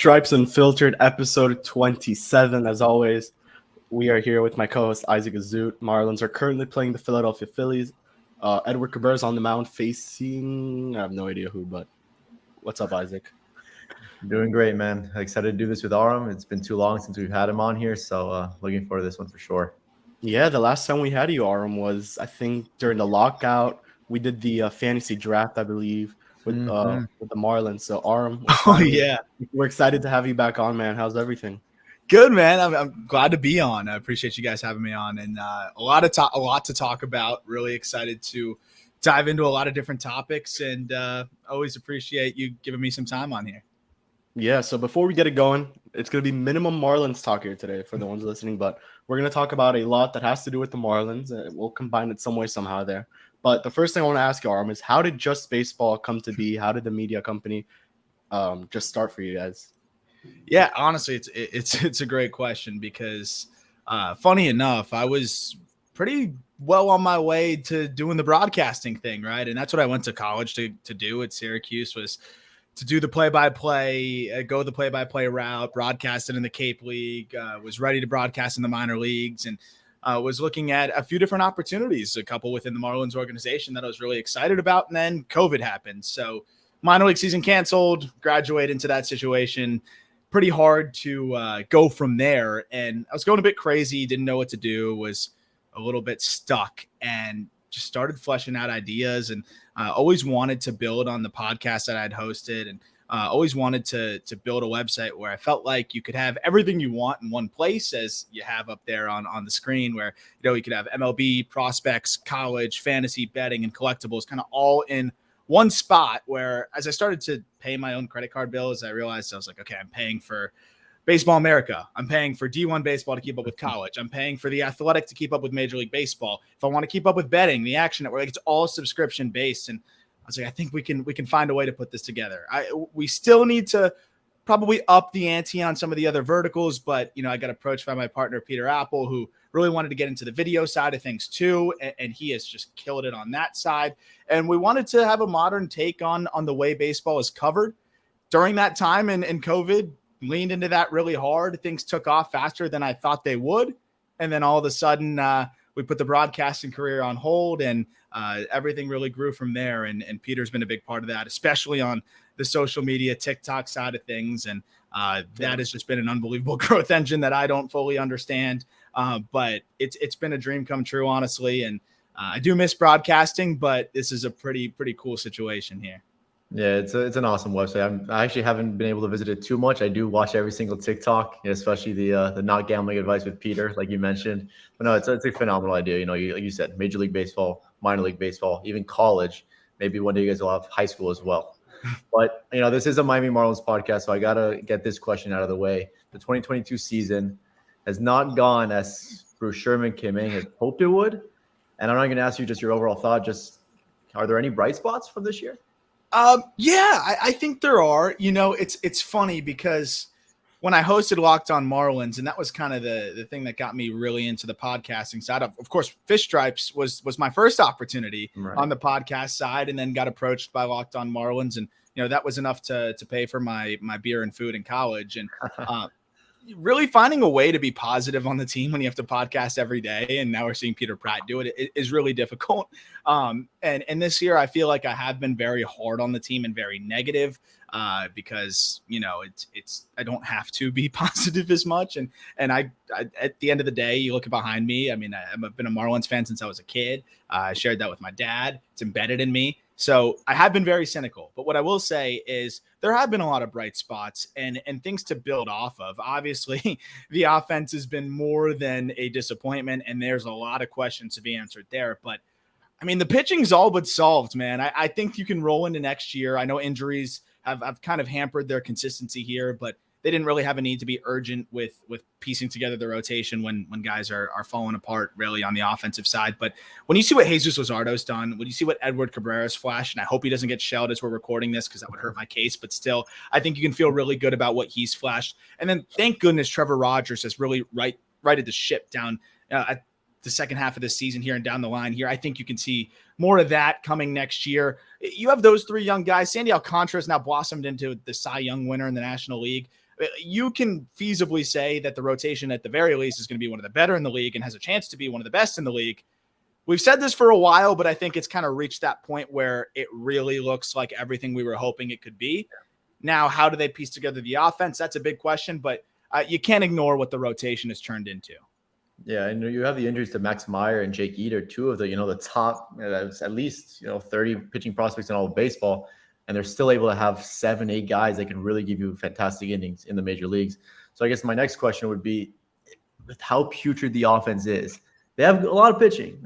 Stripes Unfiltered, episode 27. As always, we are here with my co-host Isaac Azout. Marlins are currently playing the Philadelphia Phillies. Edward Cabrera is on the mound facing, I have no idea who, but what's up, Isaac? Doing great, man. Excited to do this with Aram. It's been too long since we've had him on here, so looking forward to this one for sure. Yeah, the last time we had you, Aram, was I think during the lockout. We did the fantasy draft, I believe, with the Marlins. So Aram, we're excited to have you back on, man. How's everything? Good, man. I'm glad to be on. I appreciate you guys having me on, and a lot to talk about. Really excited to dive into a lot of different topics, and always appreciate you giving me some time on here. Yeah, so before we get it going, it's going to be minimum Marlins talk here today for the ones listening, but we're going to talk about a lot that has to do with the Marlins. We'll combine it some way, somehow there. But the first thing I want to ask you, Aram, is how did Just Baseball come to be? How did the media company just start for you guys? Yeah, honestly, it's a great question because funny enough, I was pretty well on my way to doing the broadcasting thing, right? And that's what I went to college to do at Syracuse, was to do the play-by-play, go the play-by-play route, broadcasted in the Cape League, was ready to broadcast in the minor leagues, and was looking at a few different opportunities, a couple within the Marlins organization that I was really excited about, and then COVID happened. So minor league season canceled, graduate into that situation. Pretty hard to go from there, and I was going a bit crazy, didn't know what to do, was a little bit stuck, and just started fleshing out ideas, and always wanted to build on the podcast that I'd hosted, and always wanted to build a website where I felt like you could have everything you want in one place, as you have up there on the screen, where you could have MLB, prospects, college, fantasy, betting, and collectibles kind of all in one spot. Where as I started to pay my own credit card bills, I realized I was like, okay, I'm paying for Baseball America. I'm paying for D1 baseball to keep up with college. I'm paying for The Athletic to keep up with Major League Baseball. If I want to keep up with betting, the Action Network, like, it's all subscription based. And I was like, I think we can find a way to put this together. We still need to probably up the ante on some of the other verticals, but I got approached by my partner Peter Apple, who really wanted to get into the video side of things too, and he has just killed it on that side. And we wanted to have a modern take on the way baseball is covered during that time, and COVID leaned into that really hard. Things took off faster than I thought they would. And then all of a sudden we put the broadcasting career on hold, and everything really grew from there. And Peter's been a big part of that, especially on the social media, TikTok side of things. And that has just been an unbelievable growth engine that I don't fully understand. But it's been a dream come true, honestly. And I do miss broadcasting, but this is a pretty cool situation here. Yeah, it's an awesome website. I actually haven't been able to visit it too much. I do watch every single TikTok, especially the not gambling advice with Peter, like you mentioned. But no, it's a phenomenal idea. Like you said, Major League Baseball, minor league baseball, even college. Maybe one day you guys will have high school as well. But this is a Miami Marlins podcast, so I gotta get this question out of the way. The 2022 season has not gone as Bruce Sherman, Kim Ng had hoped it would. And I'm not going to ask you just your overall thought. Just, are there any bright spots from this year? Yeah, I think there are. It's funny because when I hosted Locked On Marlins, and that was kind of the thing that got me really into the podcasting side. Of course, Fish Stripes was my first opportunity on the podcast side, and then got approached by Locked On Marlins, and that was enough to pay for my beer and food in college. And really finding a way to be positive on the team when you have to podcast every day, and now we're seeing Peter Pratt do it, is really difficult. And this year I feel like I have been very hard on the team and very negative because it's I don't have to be positive as much. And I at the end of the day, you look behind me. I mean, I've been a Marlins fan since I was a kid. I shared that with my dad. It's embedded in me. So I have been very cynical, but what I will say is there have been a lot of bright spots and things to build off of. Obviously, the offense has been more than a disappointment, and there's a lot of questions to be answered there. But I mean, the pitching's all but solved, man. I think you can roll into next year. I know injuries have kind of hampered their consistency here, but they didn't really have a need to be urgent with piecing together the rotation when guys are falling apart really on the offensive side. But when you see what Jesus Luzardo's done, when you see what Edward Cabrera's flashed, and I hope he doesn't get shelled as we're recording this because that would hurt my case, but still, I think you can feel really good about what he's flashed. And then thank goodness Trevor Rogers has really righted the ship down at the second half of this season here and down the line here. I think you can see more of that coming next year. You have those three young guys. Sandy Alcantara has now blossomed into the Cy Young winner in the National League. You can feasibly say that the rotation at the very least is going to be one of the better in the league and has a chance to be one of the best in the league. We've said this for a while, but I think it's kind of reached that point where it really looks like everything we were hoping it could be. Now, how do they piece together the offense? That's a big question, but you can't ignore what the rotation has turned into. Yeah, and you have the injuries to Max Meyer and Jake Eder, two of the the top at least 30 pitching prospects in all of baseball, and they're still able to have 7-8 guys that can really give you fantastic innings in the major leagues. So I guess my next question would be, with how putrid the offense is, they have a lot of pitching.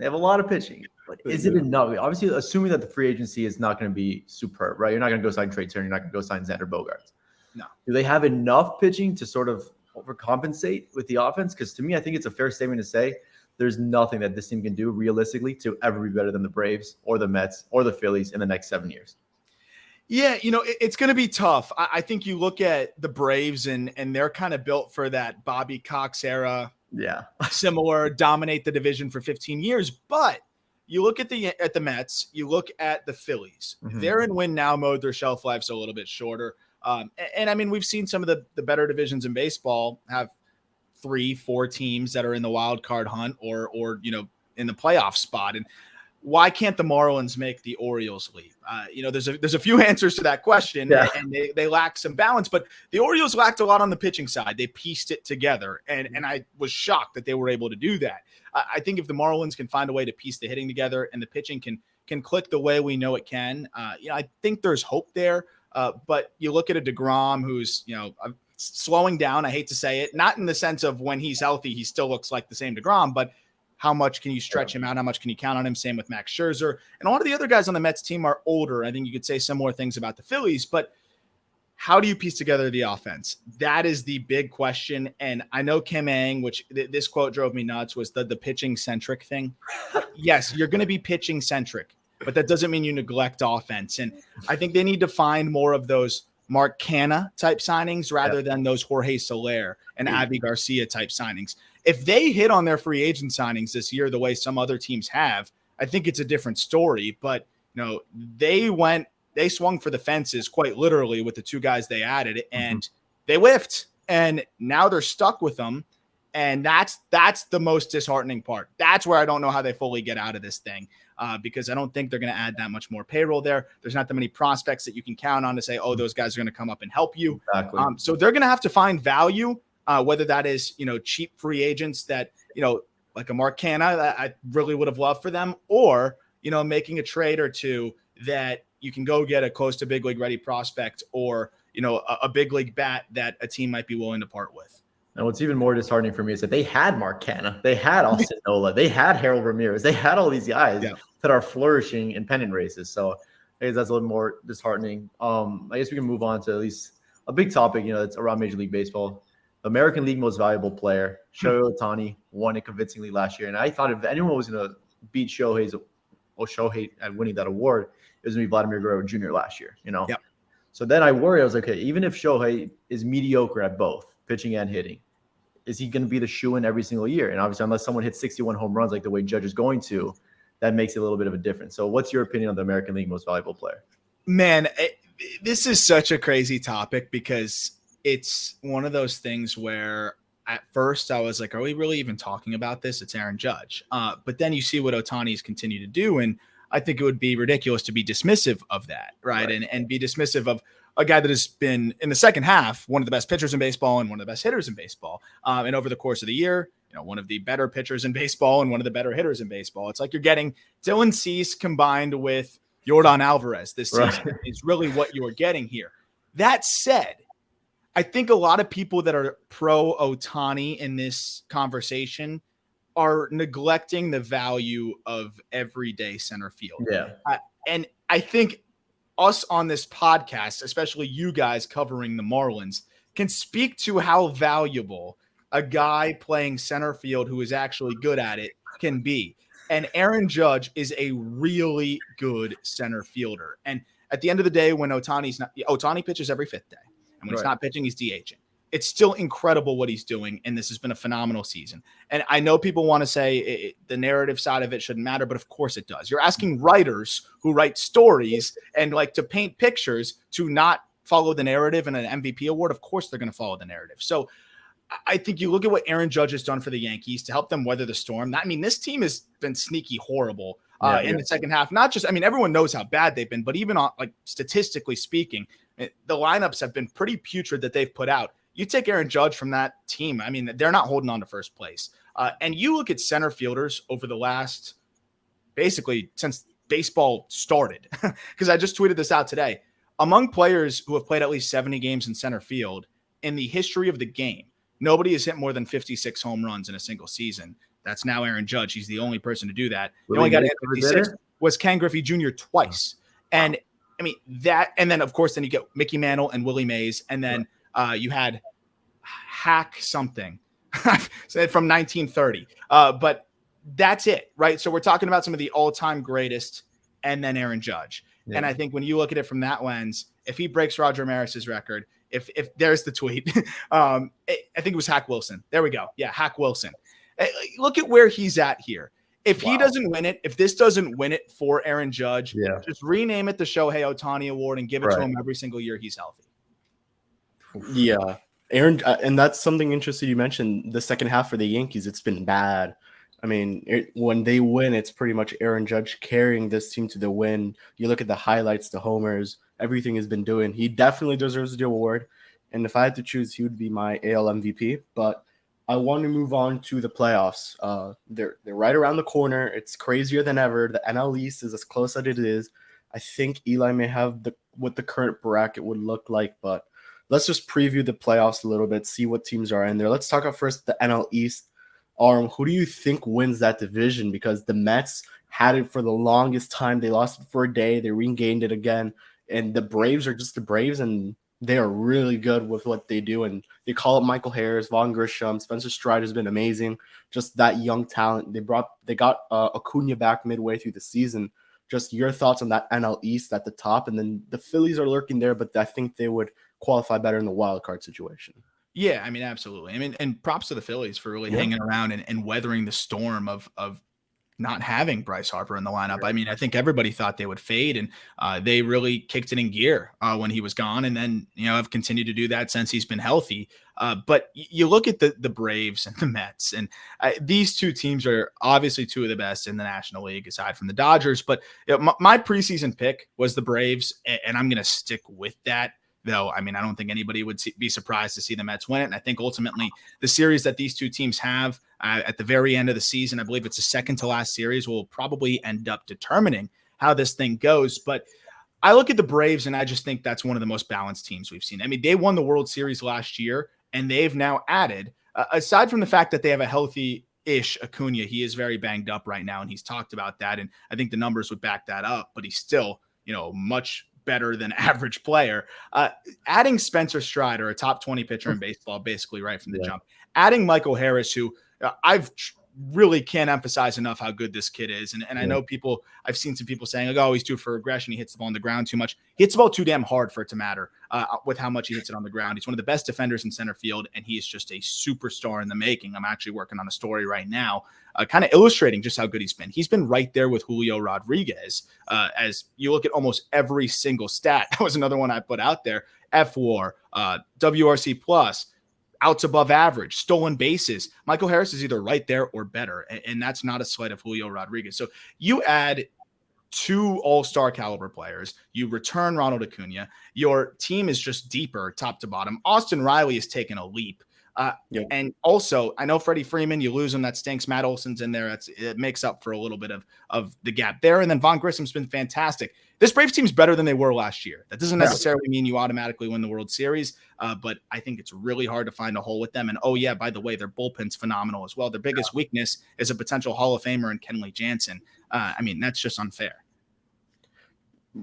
But is it enough? Obviously, assuming that the free agency is not going to be superb, right? You're not going to go sign Trey Turner. You're not going to go sign Xander Bogaerts. No. Do they have enough pitching to sort of overcompensate with the offense? Because to me, I think it's a fair statement to say there's nothing that this team can do realistically to ever be better than the Braves or the Mets or the Phillies in the next 7 years. Yeah, it's going to be tough. I think you look at the Braves and they're kind of built for that Bobby Cox era. Yeah. Similar, dominate the division for 15 years. But you look at the Mets, you look at the Phillies. Mm-hmm. They're in win now mode. Their shelf life's a little bit shorter. And I mean, we've seen some of the better divisions in baseball have 3-4 teams that are in the wild card hunt or in the playoff spot. And why can't the Marlins make the Orioles leap? There's a few answers to that question, and they lack some balance. But the Orioles lacked a lot on the pitching side. They pieced it together, and I was shocked that they were able to do that. I think if the Marlins can find a way to piece the hitting together and the pitching can click the way we know it can, I think there's hope there. But you look at a DeGrom who's slowing down. I hate to say it, not in the sense of when he's healthy, he still looks like the same DeGrom, but how much can you stretch him out? How much can you count on him? Same with Max Scherzer. And a lot of the other guys on the Mets team are older. I think you could say similar things about the Phillies, but how do you piece together the offense? That is the big question. And I know Kim Ang, which this quote drove me nuts, was the pitching centric thing. Yes, you're going to be pitching centric, but that doesn't mean you neglect offense. And I think they need to find more of those Mark Canha type signings rather than those Jorge Soler and Avi Garcia type signings. If they hit on their free agent signings this year the way some other teams have, I think it's a different story. But they swung for the fences quite literally with the two guys they added, and they whiffed. And now they're stuck with them. And that's the most disheartening part. That's where I don't know how they fully get out of this thing, because I don't think they're going to add that much more payroll there. There's not that many prospects that you can count on to say, oh, those guys are going to come up and help you. Exactly. So they're going to have to find value. Whether that is, cheap free agents that, like a Mark Canha that I really would have loved for them, or, making a trade or two that you can go get a close to big league ready prospect or, a big league bat that a team might be willing to part with. And what's even more disheartening for me is that they had Mark Canha, they had Austin Nola, they had Harold Ramirez, they had all these guys that are flourishing in pennant races. So I guess that's a little more disheartening. I guess we can move on to at least a big topic, that's around Major League Baseball. American League Most Valuable Player, Shohei Ohtani, won it convincingly last year. And I thought if anyone was going to beat Shohei at winning that award, it was going to be Vladimir Guerrero Jr. last year, Yep. So then I worry. I was like, okay, even if Shohei is mediocre at both pitching and hitting, is he going to be the shoe-in every single year? And obviously, unless someone hits 61 home runs like the way Judge is going to, that makes it a little bit of a difference. So what's your opinion on the American League Most Valuable Player? Man, this is such a crazy topic because it's one of those things where at first I was like, are we really even talking about this? It's Aaron Judge. But then you see what Ohtani's continued to do. And I think it would be ridiculous to be dismissive of that. Right. And be dismissive of a guy that has been in the second half, one of the best pitchers in baseball and one of the best hitters in baseball. And over the course of the year, one of the better pitchers in baseball and one of the better hitters in baseball. It's like you're getting Dylan Cease combined with Yordan Alvarez this season is really what you are getting here. That said, I think a lot of people that are pro Ohtani in this conversation are neglecting the value of everyday center field. Yeah. And I think us on this podcast, especially you guys covering the Marlins, can speak to how valuable a guy playing center field who is actually good at it can be. And Aaron Judge is a really good center fielder. And at the end of the day, when Ohtani pitches every fifth day, and when he's not pitching, he's DHing. it's still incredible what he's doing. And this has been a phenomenal season. And I know people want to say the narrative side of it shouldn't matter, but of course it does. You're asking writers who write stories and like to paint pictures to not follow the narrative in an MVP award. Of course they're going to follow the narrative. So I think you look at what Aaron Judge has done for the Yankees to help them weather the storm. I mean, this team has been sneaky horrible in the second half. Not just, I mean, everyone knows how bad they've been, but even on, like, statistically speaking, the lineups have been pretty putrid that they've put out. You take Aaron Judge from that team, I mean, they're not holding on to first place. And you look at center fielders over the last, basically since baseball started, because I just tweeted this out today. Among players who have played at least 70 games in center field in the history of the game, nobody has hit more than 56 home runs in a single season. That's now Aaron Judge. He's the only person to do that. The only guy to hit 56 was Ken Griffey Jr. twice. And I mean, that, and then of course, then you get Mickey Mantle and Willie Mays. And then you had Hack something from 1930. But that's it, right? So we're talking about some of the all-time greatest and then Aaron Judge. Yeah. And I think when you look at it from that lens, if he breaks Roger Maris's record, if there's the tweet, I think it was Hack Wilson. There we go. Yeah, Hack Wilson. Look at where he's at here. If he doesn't win it, if this doesn't win it for Aaron Judge, just rename it the Shohei Ohtani Award and give it to him every single year he's healthy. Yeah. Aaron, and that's something interesting you mentioned, the second half for the Yankees, it's been bad. I mean, when they win, it's pretty much Aaron Judge carrying this team to the win. You look at the highlights, the homers, everything he's been doing. He definitely deserves the award. And if I had to choose, he would be my AL MVP. But I want to move on to the playoffs. They're right around the corner. It's crazier than ever. The NL East is as close as it is. I think Eli may have what the current bracket would look like, but let's just preview the playoffs a little bit, see what teams are in there. Let's talk about first the NL East. Who do you think wins that division? Because the Mets had it for the longest time. They lost it for a day. They regained it again. And the Braves are just the Braves, and they are really good with what they do. And they call up Michael Harris, Vaughn Grisham. Spencer Strider's been amazing. Just that young talent. They got Acuna back midway through the season. Just your thoughts on that NL East at the top. And then the Phillies are lurking there, but I think they would qualify better in the wild card situation. Yeah, I mean, absolutely. I mean, and props to the Phillies for really hanging around and weathering the storm of not having Bryce Harper in the lineup. I mean, I think everybody thought they would fade, and they really kicked it in gear when he was gone, and then have continued to do that since he's been healthy. But you look at the Braves and the Mets, and these two teams are obviously two of the best in the National League, aside from the Dodgers. But my preseason pick was the Braves, and I'm going to stick with that. Though, I mean, I don't think anybody would be surprised to see the Mets win it. And I think ultimately the series that these two teams have at the very end of the season, I believe it's the second to last series, will probably end up determining how this thing goes. But I look at the Braves and I just think that's one of the most balanced teams we've seen. I mean, they won the World Series last year, and they've now added, aside from the fact that they have a healthy-ish Acuna, he is very banged up right now, and he's talked about that. And I think the numbers would back that up, but he's still, much better than average player. Adding Spencer Strider, a top 20 pitcher in baseball, basically right from the jump. Adding Michael Harris, who I've really can't emphasize enough how good this kid is. And I know I've seen some people saying, like, oh, he's due for regression. He hits the ball on the ground too much. He hits the ball too damn hard for it to matter with how much he hits it on the ground. He's one of the best defenders in center field, and he is just a superstar in the making. I'm actually working on a story right now kind of illustrating just how good he's been. He's been right there with Julio Rodriguez as you look at almost every single stat. That was another one I put out there. F-WAR, WRC+, outs above average, stolen bases. Michael Harris is either right there or better, and that's not a slight of Julio Rodriguez. So you add two all-star caliber players, you return Ronald Acuna, your team is just deeper top to bottom. Austin Riley has taken a leap. And also, I know Freddie Freeman, you lose him, that stinks. Matt Olson's in there. It makes up for a little bit of the gap there. And then Vaughn Grisham's been fantastic. This Braves team's better than they were last year. That doesn't necessarily mean you automatically win the World Series, but I think it's really hard to find a hole with them. And, oh, yeah, by the way, their bullpen's phenomenal as well. Their biggest weakness is a potential Hall of Famer in Kenley Jansen. I mean, that's just unfair.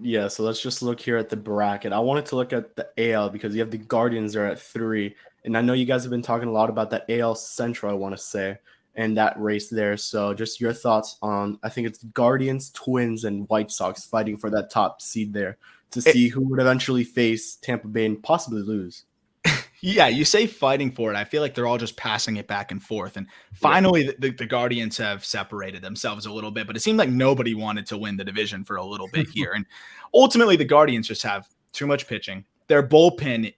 Yeah, so let's just look here at the bracket. I wanted to look at the AL because you have the Guardians there at 3. And I know you guys have been talking a lot about that AL Central, I want to say, and that race there. So just your thoughts on, I think it's Guardians, Twins, and White Sox fighting for that top seed there to see who would eventually face Tampa Bay and possibly lose. Yeah, you say fighting for it. I feel like they're all just passing it back and forth. And finally, the Guardians have separated themselves a little bit, but it seemed like nobody wanted to win the division for a little bit here. And ultimately, the Guardians just have too much pitching. Their bullpen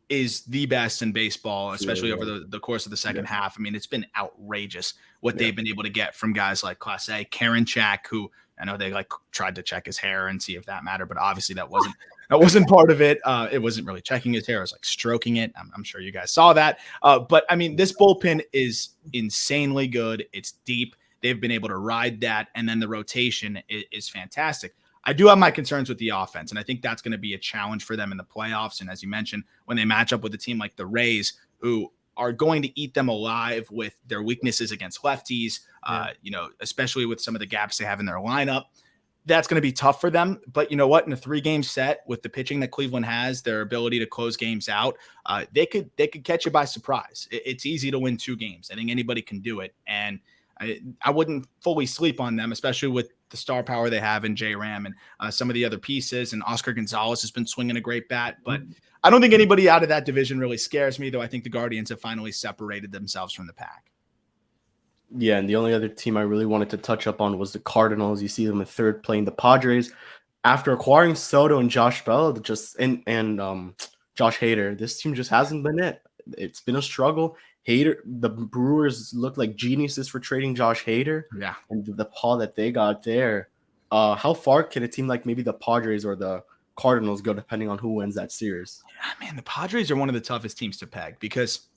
is the best in baseball, especially over the course of the second half. I mean, it's been outrageous what they've been able to get from guys like Class A, Karinchak, who I know they like tried to check his hair and see if that mattered, but obviously that wasn't part of it. It wasn't really checking his hair. It was like stroking it. I'm sure you guys saw that. But I mean, this bullpen is insanely good. It's deep. They've been able to ride that. And then the rotation is fantastic. I do have my concerns with the offense, and I think that's going to be a challenge for them in the playoffs. And as you mentioned, when they match up with a team like the Rays, who are going to eat them alive with their weaknesses against lefties, especially with some of the gaps they have in their lineup, that's going to be tough for them. But you know what? In a 3-game set with the pitching that Cleveland has, their ability to close games out, they could catch you by surprise. It's easy to win 2 games. I think anybody can do it. And I wouldn't fully sleep on them, especially with the star power they have in J-Ram and some of the other pieces. And Oscar Gonzalez has been swinging a great bat. But I don't think anybody out of that division really scares me, though I think the Guardians have finally separated themselves from the pack. Yeah, and the only other team I really wanted to touch up on was the Cardinals. You see them in third playing the Padres. After acquiring Soto and Josh Bell, Josh Hader, this team just hasn't been it. It's been a struggle. The Brewers look like geniuses for trading Josh Hader. Yeah. And the haul that they got there. How far can a team like maybe the Padres or the Cardinals go, depending on who wins that series? Yeah, man, the Padres are one of the toughest teams to peg because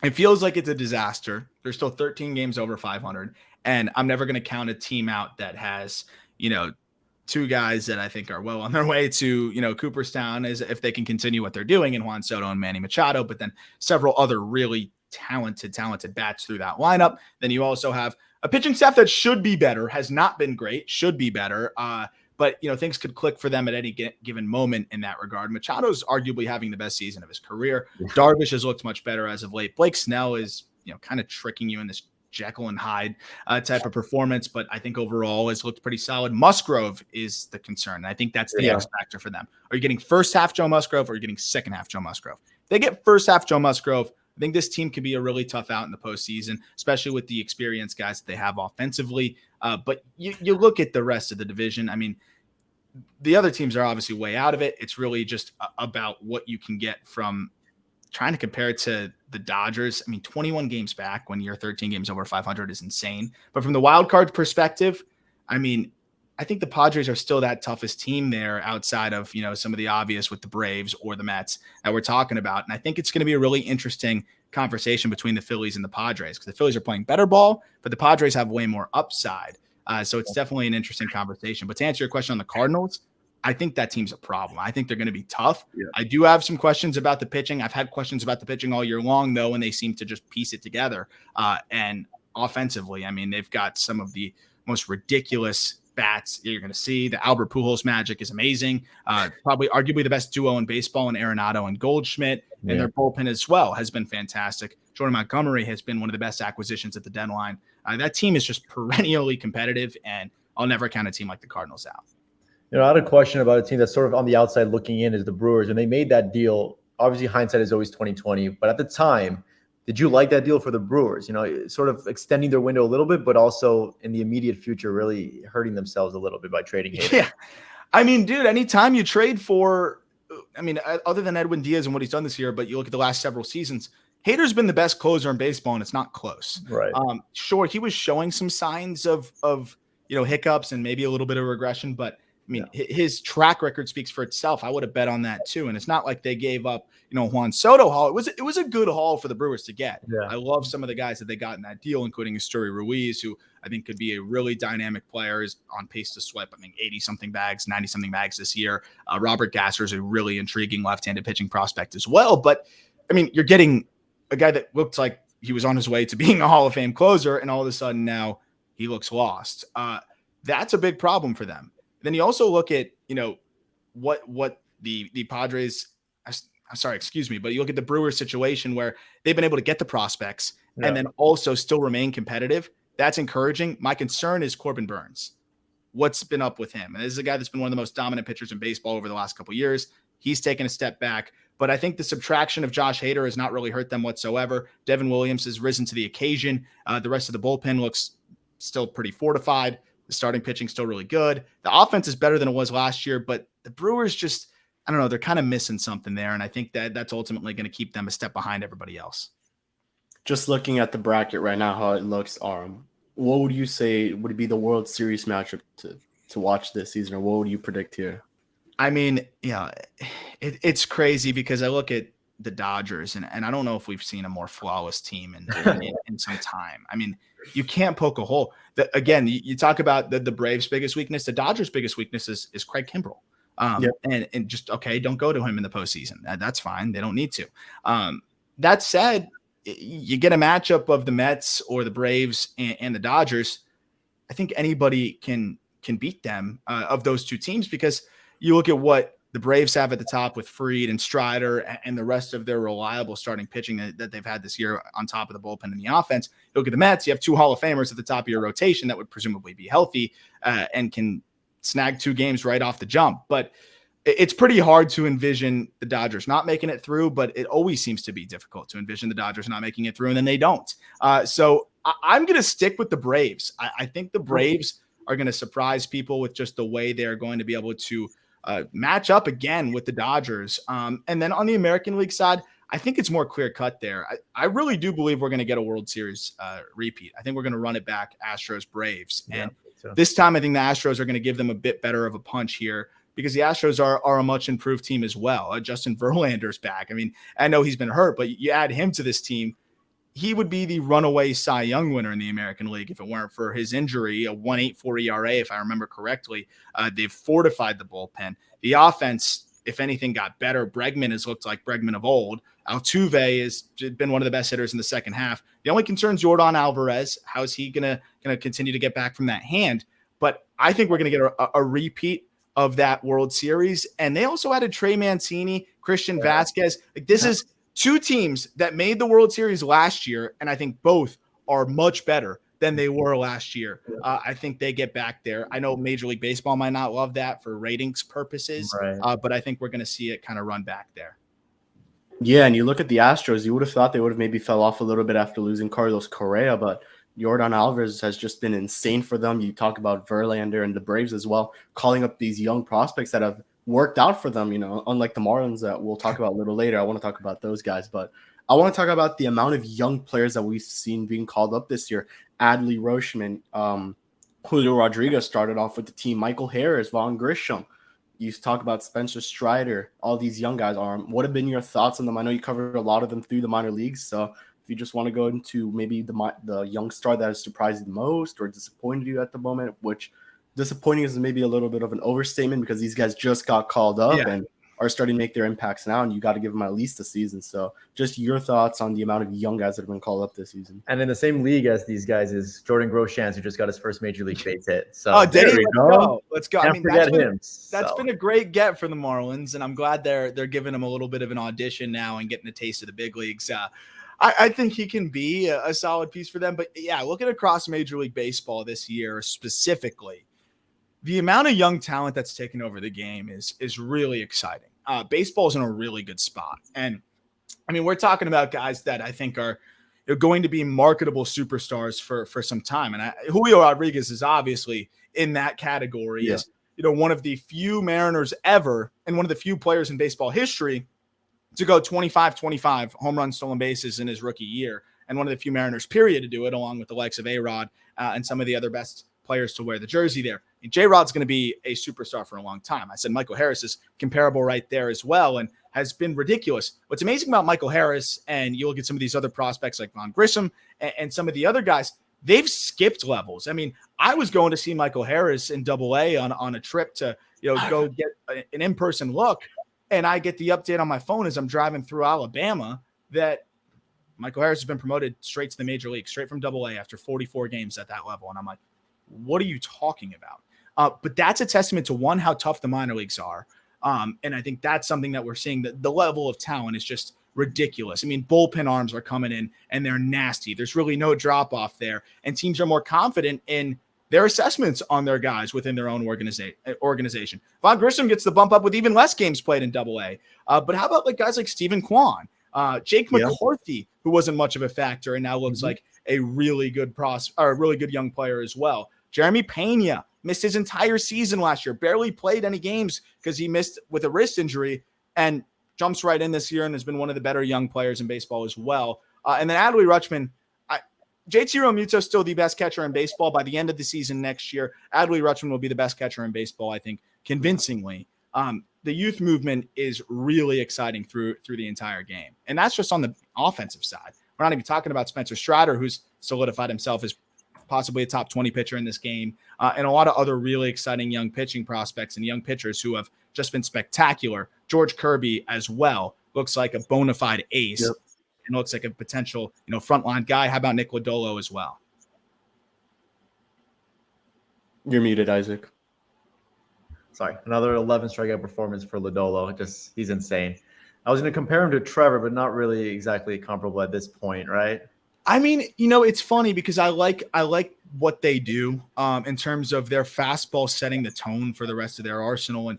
it feels like it's a disaster. There's still 13 games over 500, and I'm never going to count a team out that has, 2 guys that I think are well on their way to, Cooperstown, as if they can continue what they're doing, in Juan Soto and Manny Machado, but then several other really talented bats through that lineup. Then you also have a pitching staff that should be better, has not been great, should be better. But things could click for them at any given moment in that regard. Machado's arguably having the best season of his career. Darvish has looked much better as of late. Blake Snell is, kind of tricking you in this Jekyll and Hyde type of performance, but I think overall has looked pretty solid. Musgrove is the concern. I think that's the X factor for them. Are you getting first half Joe Musgrove, or are you getting second half Joe Musgrove? If they get first half Joe Musgrove, I think this team could be a really tough out in the postseason, especially with the experienced guys that they have offensively. But you look at the rest of the division. I mean, the other teams are obviously way out of it. It's really just about what you can get from trying to compare it to the Dodgers. I mean, 21 games back when you're 13 games over 500 is insane. But from the wild card perspective, I mean, I think the Padres are still that toughest team there outside of, some of the obvious with the Braves or the Mets that we're talking about. And I think it's going to be a really interesting conversation between the Phillies and the Padres, because the Phillies are playing better ball, but the Padres have way more upside. So it's definitely an interesting conversation. But to answer your question on the Cardinals, I think that team's a problem. I think they're going to be tough. Yeah. I do have some questions about the pitching. I've had questions about the pitching all year long, though, and they seem to just piece it together. And offensively, I mean, they've got some of the most ridiculous bats you're going to see. The Albert Pujols magic is amazing. Probably arguably the best duo in baseball in Arenado and Goldschmidt. Yeah. And their bullpen as well has been fantastic. Jordan Montgomery has been one of the best acquisitions at the deadline. That team is just perennially competitive, and I'll never count a team like the Cardinals out. I had a question about a team that's sort of on the outside looking in, is the Brewers. And they made that deal. Obviously, hindsight is always 20/20. But at the time, did you like that deal for the Brewers? Sort of extending their window a little bit, but also in the immediate future, really hurting themselves a little bit by trading Hader. Yeah. I mean, dude, anytime you trade for, other than Edwin Diaz and what he's done this year, but you look at the last several seasons, Hader's been the best closer in baseball, and it's not close. Right. Sure, he was showing some signs of hiccups and maybe a little bit of regression, but his track record speaks for itself. I would have bet on that too. And it's not like they gave up, Juan Soto haul. It was a good haul for the Brewers to get. Yeah. I love some of the guys that they got in that deal, including Eury Ruiz, who I think could be a really dynamic player, is on pace to sweep, 80-something bags, 90-something bags this year. Robert Gasser is a really intriguing left-handed pitching prospect as well. But, you're getting a guy that looked like he was on his way to being a Hall of Fame closer, and all of a sudden now he looks lost. That's a big problem for them. Then you also look at, what the Padres, but you look at the Brewers situation where they've been able to get the prospects and then also still remain competitive. That's encouraging. My concern is Corbin Burns. What's been up with him? And this is a guy that's been one of the most dominant pitchers in baseball over the last couple of years. He's taken a step back. But I think the subtraction of Josh Hader has not really hurt them whatsoever. Devin Williams has risen to the occasion. The rest of the bullpen looks still pretty fortified. The starting pitching still really good. The offense is better than it was last year, but the Brewers just, I don't know, they're kind of missing something there. And I think that's ultimately going to keep them a step behind everybody else. Just looking at the bracket right now, how it looks, what would you say would be the World Series matchup to watch this season, or what would you predict here? I mean, yeah, it's crazy because I look at the Dodgers and I don't know if we've seen a more flawless team in some time. I mean, you can't poke a hole. Again, you talk about the Braves' biggest weakness. The Dodgers' biggest weakness is Craig Kimbrell. And just, okay, don't go to him in the postseason. That's fine. They don't need to. That said, you get a matchup of the Mets or the Braves and the Dodgers. I think anybody can beat them of those two teams, because you look at what the Braves have at the top with Fried and Strider and the rest of their reliable starting pitching that they've had this year on top of the bullpen and the offense. You look at the Mets, you have two Hall of Famers at the top of your rotation that would presumably be healthy and can snag 2 games right off the jump. But it's pretty hard to envision the Dodgers not making it through, but it always seems to be difficult to envision the Dodgers not making it through, and then they don't. So I'm going to stick with the Braves. I think the Braves are going to surprise people with just the way they're going to be able to match up again with the Dodgers. And then on the American League side, I think it's more clear cut there. I really do believe we're going to get a World Series repeat. I think we're going to run it back Astros Braves. And this time I think the Astros are going to give them a bit better of a punch here, because the Astros are a much improved team as well. Justin Verlander's back. I mean, I know he's been hurt, but you add him to this team, he would be the runaway Cy Young winner in the American League if it weren't for his injury, a 1.84 ERA, if I remember correctly. They've fortified the bullpen. The offense, if anything, got better. Bregman has looked like Bregman of old. Altuve has been one of the best hitters in the second half. The only concern is Yordan Alvarez. How is he going to continue to get back from that hand? But I think we're going to get a repeat of that World Series. And they also added Trey Mancini, Christian Vasquez. Like, this is 2 teams that made the World Series last year, and I think both are much better than they were last year. I think they get back there. I know Major League Baseball might not love that for ratings purposes, but I think we're going to see it kind of run back there. Yeah, and you look at the Astros, you would have thought they would have maybe fell off a little bit after losing Carlos Correa, but Yordan Alvarez has just been insane for them. You talk about Verlander and the Braves as well, calling up these young prospects that have worked out for them, unlike the Marlins that we'll talk about a little later. I want to talk about those guys, but I want to talk about the amount of young players that we've seen being called up this year. Adley Rutschman, Julio Rodriguez started off with the team, Michael Harris, Vaughn Grisham. You talk about Spencer Strider, all these young guys. What have been your thoughts on them? I know you covered a lot of them through the minor leagues, so if you just want to go into maybe the young star that has surprised you the most or disappointed you at the moment, which disappointing is maybe a little bit of an overstatement because these guys just got called up and are starting to make their impacts now, and you got to give them at least a season. So just your thoughts on the amount of young guys that have been called up this season. And in the same league as these guys is Jordan Groshans, who just got his first major league base hit. So there we go. Let's go. Can't forget him. That's been a great get for the Marlins, and I'm glad they're giving him a little bit of an audition now and getting a taste of the big leagues. I think he can be a solid piece for them. But yeah, looking across Major League Baseball this year specifically, the amount of young talent that's taken over the game is really exciting. Baseball's in a really good spot. And I mean, we're talking about guys that I think are going to be marketable superstars for some time. And Julio Rodriguez is obviously in that category. Yeah. Is one of the few Mariners ever and one of the few players in baseball history to go 25 home runs, stolen bases in his rookie year. And one of the few Mariners, period, to do it, along with the likes of A-Rod and some of the other best players to wear the jersey there. And J-Rod's going to be a superstar for a long time. I said Michael Harris is comparable right there as well and has been ridiculous. What's amazing about Michael Harris, and you look at some of these other prospects like Vaughn Grisham and some of the other guys, they've skipped levels. I mean, I was going to see Michael Harris in Double-A on a trip to go get an in-person look, and I get the update on my phone as I'm driving through Alabama that Michael Harris has been promoted straight to the major league, straight from Double-A after 44 games at that level. And I'm like, what are you talking about? But that's a testament to, one, how tough the minor leagues are. And I think that's something that we're seeing, that the level of talent is just ridiculous. I mean, bullpen arms are coming in and they're nasty. There's really no drop off there. And teams are more confident in their assessments on their guys within their own organization. Von Grissom gets the bump up with even less games played in Double-A. But how about guys like Stephen Kwan, Jake McCarthy, who wasn't much of a factor and now looks like a really good a really good young player as well. Jeremy Pena missed his entire season last year, barely played any games because he missed with a wrist injury, and jumps right in this year and has been one of the better young players in baseball as well. And then Adley Rutschman. JT Realmuto is still the best catcher in baseball. By the end of the season next year, Adley Rutschman will be the best catcher in baseball, I think, convincingly. The youth movement is really exciting through the entire game. And that's just on the offensive side. We're not even talking about Spencer Strider, who's solidified himself as possibly a top 20 pitcher in this game, and a lot of other really exciting young pitching prospects and young pitchers who have just been spectacular. George Kirby as well looks like a bona fide ace. Yep. And looks like a potential, frontline guy. How about Nick Lodolo as well? You're muted, Isaac. Sorry, another 11 strikeout performance for Lodolo. He's insane. I was going to compare him to Trevor, but not really exactly comparable at this point, right? I mean, it's funny because I like what they do in terms of their fastball setting the tone for the rest of their arsenal. And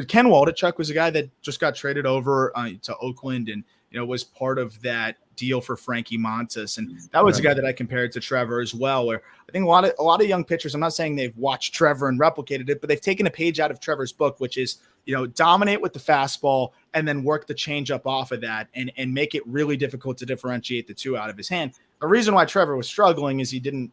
Ken Waldichuk was a guy that just got traded over to Oakland and was part of that deal for Frankie Montas. And that was a guy that I compared to Trevor as well, where I think a lot of young pitchers, I'm not saying they've watched Trevor and replicated it, but they've taken a page out of Trevor's book, which is, dominate with the fastball and then work the changeup off of that and make it really difficult to differentiate the two out of his hand. The reason why Trevor was struggling is he didn't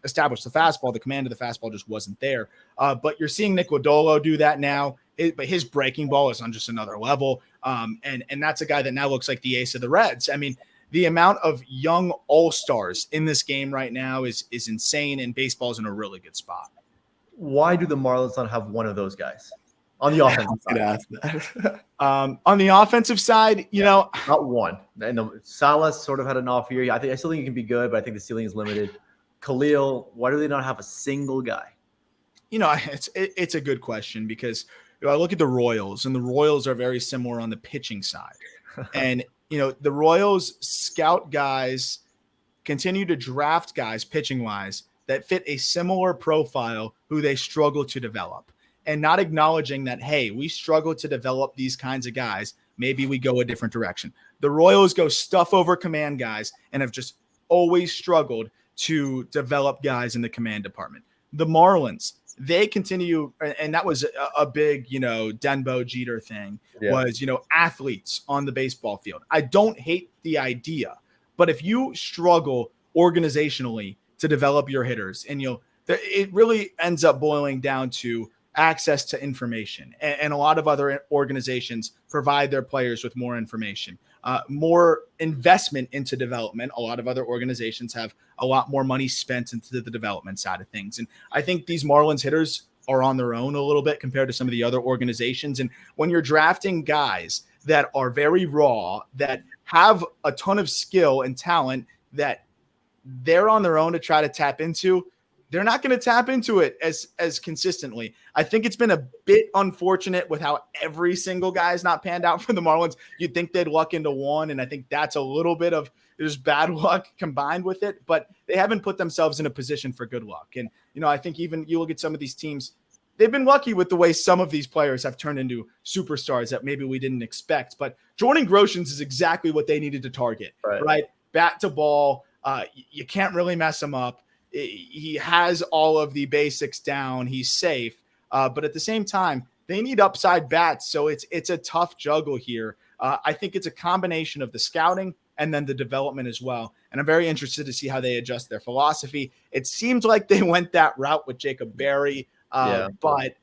establish the fastball. The command of the fastball just wasn't there. But you're seeing Nick Lodolo do that now. But his breaking ball is on just another level. And that's a guy that now looks like the ace of the Reds. I mean, the amount of young all-stars in this game right now is insane, and baseball's in a really good spot. Why do the Marlins not have one of those guys on the offensive side? On the offensive side, not one. And Salas sort of had an off year. I still think he can be good, but I think the ceiling is limited. Khalil, why do they not have a single guy? It's a good question because I look at the Royals, and the Royals are very similar on the pitching side. And, the Royals scout guys, continue to draft guys pitching-wise that fit a similar profile who they struggle to develop, and not acknowledging that, hey, we struggle to develop these kinds of guys. Maybe we go a different direction. The Royals go stuff over command guys and have just always struggled to develop guys in the command department. The Marlins, they continue, and that was a big, Denbo Jeter thing, was, athletes on the baseball field. I don't hate the idea, but if you struggle organizationally to develop your hitters, and it really ends up boiling down to access to information, and a lot of other organizations provide their players with more information, more investment into development. A lot of other organizations have a lot more money spent into the development side of things. And I think these Marlins hitters are on their own a little bit compared to some of the other organizations. And when you're drafting guys that are very raw, that have a ton of skill and talent that they're on their own to try to tap into, they're not going to tap into it as consistently. I think it's been a bit unfortunate with how every single guy has not panned out for the Marlins. You'd think they'd luck into one, and I think that's a little bit of there's bad luck combined with it, but they haven't put themselves in a position for good luck. And, I think even you look at some of these teams, they've been lucky with the way some of these players have turned into superstars that maybe we didn't expect. But Jordan Groshans is exactly what they needed to target, right? Bat to ball. You can't really mess him up. He has all of the basics down. He's safe. But at the same time, they need upside bats. So it's a tough juggle here. I think it's a combination of the scouting and then the development as well. And I'm very interested to see how they adjust their philosophy. It seems like they went that route with Jacob Berry, but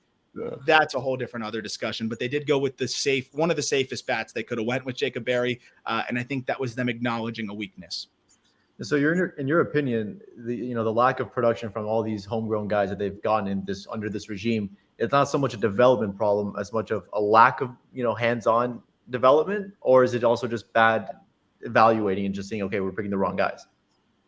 that's a whole different other discussion. But they did go with one of the safest bats they could have went with Jacob Berry. And I think that was them acknowledging a weakness. So in your opinion, the lack of production from all these homegrown guys that they've gotten under this regime, it's not so much a development problem as much of a lack of hands-on development, or is it also just bad evaluating and just saying, okay, we're picking the wrong guys?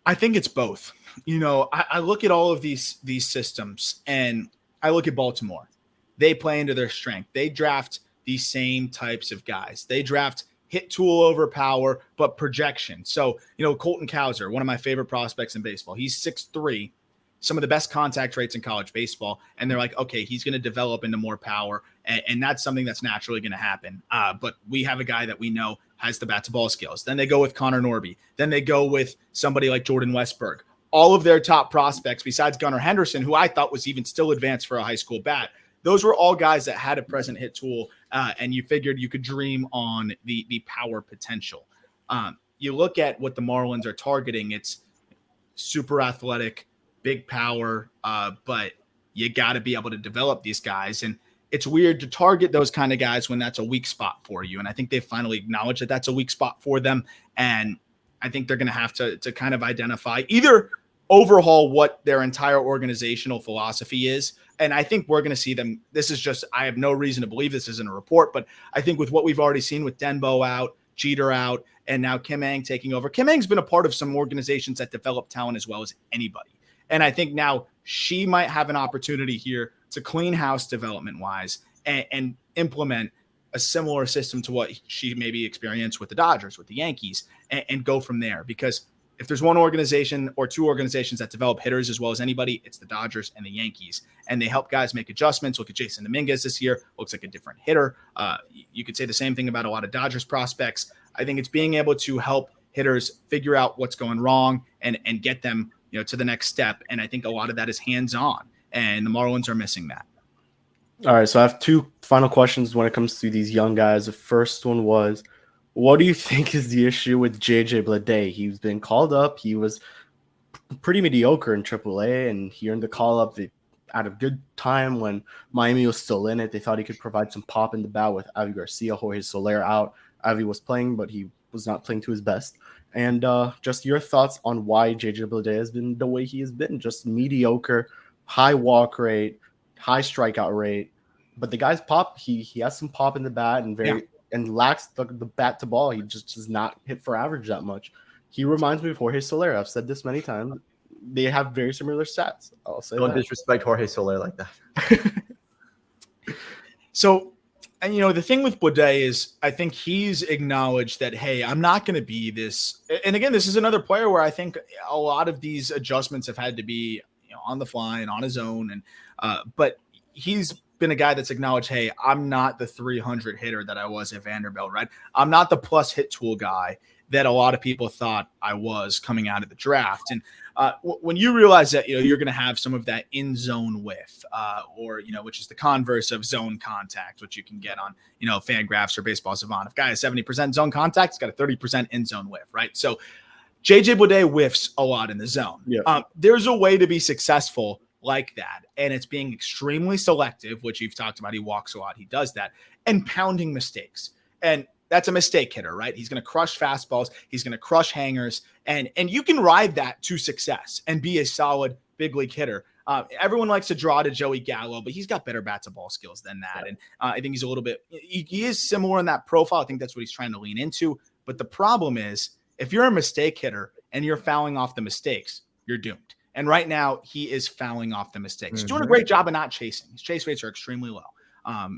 I think it's both. I look at all of these systems, and I look at Baltimore. They play into their strength. They draft the same types of guys. They draft hit tool over power, but projection. So, Colton Cowser, one of my favorite prospects in baseball, he's 6'3", some of the best contact rates in college baseball. And they're like, okay, he's going to develop into more power. And that's something that's naturally going to happen. But we have a guy that we know has the bat to ball skills. Then they go with Connor Norby. Then they go with somebody like Jordan Westberg. All of their top prospects, besides Gunnar Henderson, who I thought was even still advanced for a high school bat, those were all guys that had a present hit tool, and you figured you could dream on the power potential. You look at what the Marlins are targeting, it's super athletic, big power, but you got to be able to develop these guys. And it's weird to target those kind of guys when that's a weak spot for you. And I think they've finally acknowledged that that's a weak spot for them. And I think they're going to have to kind of identify, either overhaul what their entire organizational philosophy is. And I think we're going to see them. This is just, I have no reason to believe this isn't a report, but I think with what we've already seen with Denbo out, Jeter out, and now Kim Ng taking over. Kim Ng's been a part of some organizations that develop talent as well as anybody. And I think now she might have an opportunity here to clean house development wise and implement a similar system to what she maybe experienced with the Dodgers, with the Yankees, and go from there. Because if there's one organization or two organizations that develop hitters as well as anybody, it's the Dodgers and the Yankees. And they help guys make adjustments. Look at Jason Dominguez this year. Looks like a different hitter. You could say the same thing about a lot of Dodgers prospects. I think it's being able to help hitters figure out what's going wrong and get them, to the next step. And I think a lot of that is hands-on, and the Marlins are missing that. All right, so I have two final questions when it comes to these young guys. The first one was, what do you think is the issue with JJ Bleday? He's been called up. He was pretty mediocre in AAA, and he earned the call-up at a good time when Miami was still in it. They thought he could provide some pop in the bat with Avi Garcia, Jorge Soler out. Avi was playing, but he was not playing to his best. And just your thoughts on why JJ Bleday has been the way he has been, just mediocre, high walk rate, high strikeout rate. But the guy's pop, he has some pop in the bat and lacks the bat to ball. He just does not hit for average that much. He reminds me of Jorge Soler. I've said this many times. They have very similar stats. I'll say Don't disrespect Jorge Soler like that. So, and the thing with Bleday is I think he's acknowledged that, hey, I'm not going to be this. And again, this is another player where I think a lot of these adjustments have had to be on the fly and on his own. And but he's been a guy that's acknowledged, hey, I'm not the 300 hitter that I was at Vanderbilt, right? I'm not the plus hit tool guy that a lot of people thought I was coming out of the draft. And when you realize that, you're going to have some of that in zone whiff, or, which is the converse of zone contact, which you can get on, Fangraphs or Baseball Savant. If a guy has 70% zone contact, he's got a 30% in zone whiff, right? So JJ Bleday whiffs a lot in the zone. Yeah. There's a way to be successful like that, and it's being extremely selective, which you've talked about. He walks a lot, he does that, and pounding mistakes. And that's a mistake hitter, right? He's going to crush fastballs, he's going to crush hangers, and you can ride that to success and be a solid big league hitter. Everyone likes to draw to Joey Gallo, but he's got better bat to ball skills than that. And I think he's a little bit, he is similar in that profile. I think that's what he's trying to lean into. But the problem is, if you're a mistake hitter and you're fouling off the mistakes, you're doomed. And right now, he is fouling off the mistakes. He's doing a great job of not chasing. His chase rates are extremely low.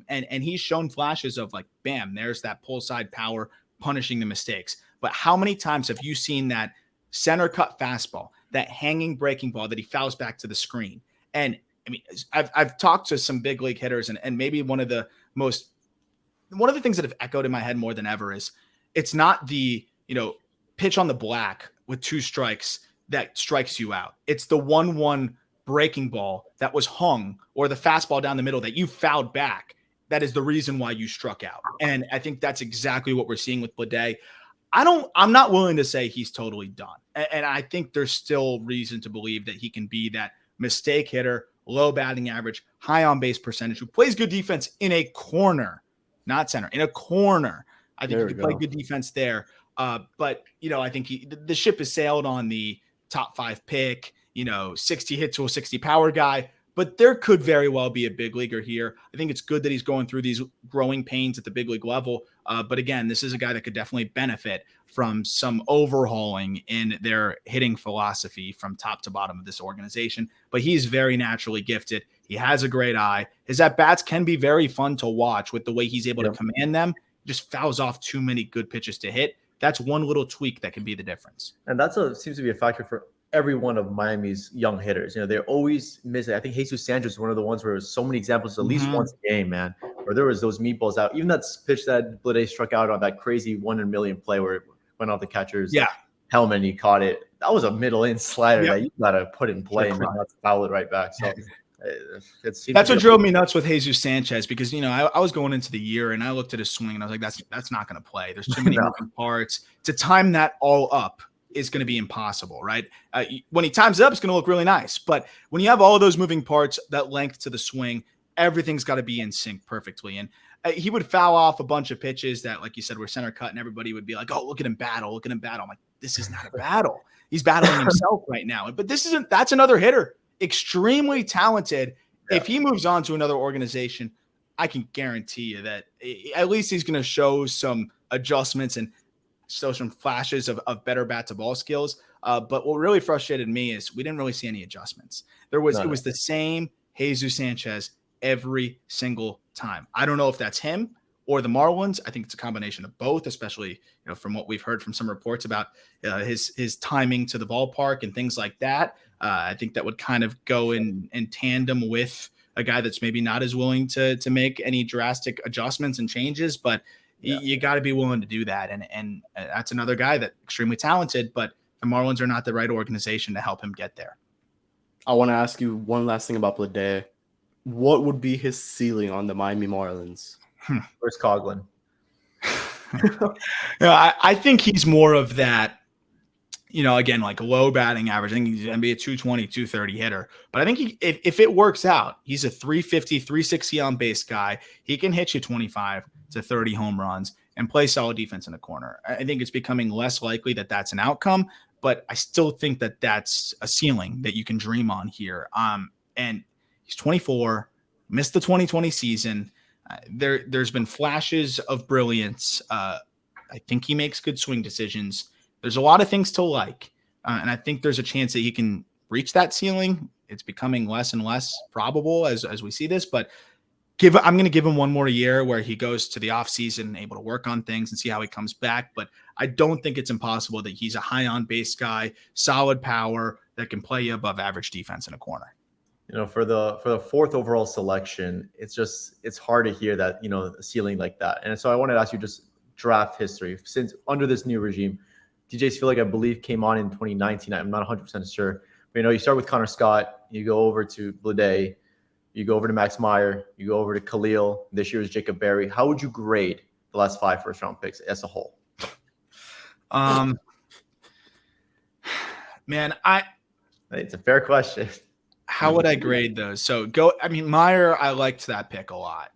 And he's shown flashes of like, bam, there's that pull side power punishing the mistakes. But how many times have you seen that center cut fastball, that hanging breaking ball that he fouls back to the screen? And I mean, I've talked to some big league hitters, and maybe one of the things that have echoed in my head more than ever is it's not the, pitch on the black with 2 strikes that strikes you out. It's the 1-1 breaking ball that was hung, or the fastball down the middle that you fouled back. That is the reason why you struck out. And I think that's exactly what we're seeing with Bleday. I'm not willing to say he's totally done. And I think there's still reason to believe that he can be that mistake hitter, low batting average, high on base percentage, who plays good defense in a corner, not center, in a corner. I think he can play good defense there. But, I think the ship has sailed on the top 5 pick, 60 hit tool, 60 power guy. But there could very well be a big leaguer here. I think it's good that he's going through these growing pains at the big league level. But again, this is a guy that could definitely benefit from some overhauling in their hitting philosophy from top to bottom of this organization. But he's very naturally gifted. He has a great eye. His at-bats can be very fun to watch with the way he's able to command them. Just fouls off too many good pitches to hit. That's one little tweak that can be the difference. And seems to be a factor for every one of Miami's young hitters. They're always missing. I think Jesus Sanchez is one of the ones where there's so many examples, at least once a game, man, where there was those meatballs out. Even that pitch that Blade struck out on, that crazy 1 in a million play where it went off the catcher's helmet and he caught it. That was a middle-in slider that you got to put in play and not foul it right back. So that's what drove me nuts with Jesus Sanchez, because I was going into the year and I looked at his swing and I was like, that's not going to play. There's too many moving parts to time that all up. Is going to be impossible, right? When he times it up, it's going to look really nice. But when you have all of those moving parts, that length to the swing, everything's got to be in sync perfectly. And he would foul off a bunch of pitches that, like you said, were center cut, and everybody would be like, "Oh, look at him battle! Look at him battle!" I'm like, "This is not a battle. He's battling himself right now." But that's another hitter, extremely talented. Yeah. If he moves on to another organization, I can guarantee you that at least he's going to show some adjustments and show some flashes of better bat to ball skills. But what really frustrated me is we didn't really see any adjustments. It was the same Jesus Sanchez every single time. I don't know if that's him or the Marlins. I think it's a combination of both, especially from what we've heard from some reports about his timing to the ballpark and things like that. I think that would kind of go in tandem with a guy that's maybe not as willing to make any drastic adjustments and changes, but you got to be willing to do that. And that's another guy that's extremely talented, but the Marlins are not the right organization to help him get there. I want to ask you one last thing about Blade. What would be his ceiling on the Miami Marlins? Where's Coughlin? I think he's more of that, again, like low batting average. I think he's going to be a 220, 230 hitter. But I think if it works out, he's a 350, 360 on base guy. He can hit you 25 to 30 home runs and play solid defense in the corner. I think it's becoming less likely that that's an outcome, but I still think that that's a ceiling that you can dream on here. And he's 24, missed the 2020 season. There's been flashes of brilliance. I think he makes good swing decisions. There's a lot of things to like, and I think there's a chance that he can reach that ceiling. It's becoming less and less probable as we see this, but I'm going to give him one more year where he goes to the offseason able to work on things and see how he comes back. But I don't think it's impossible that he's a high on base guy, solid power that can play you above average defense in a corner. For the fourth overall selection, it's hard to hear that, a ceiling like that. And so I wanted to ask you just draft history since under this new regime. DJ's feel like I believe came on in 2019. I'm not 100% sure. But, you start with Connor Scott, you go over to Blade, you go over to Max Meyer, you go over to Khalil. This year is Jacob Berry. How would you grade the last 5 first-round picks as a whole? Man, it's a fair question. How would I grade those? So Meyer, I liked that pick a lot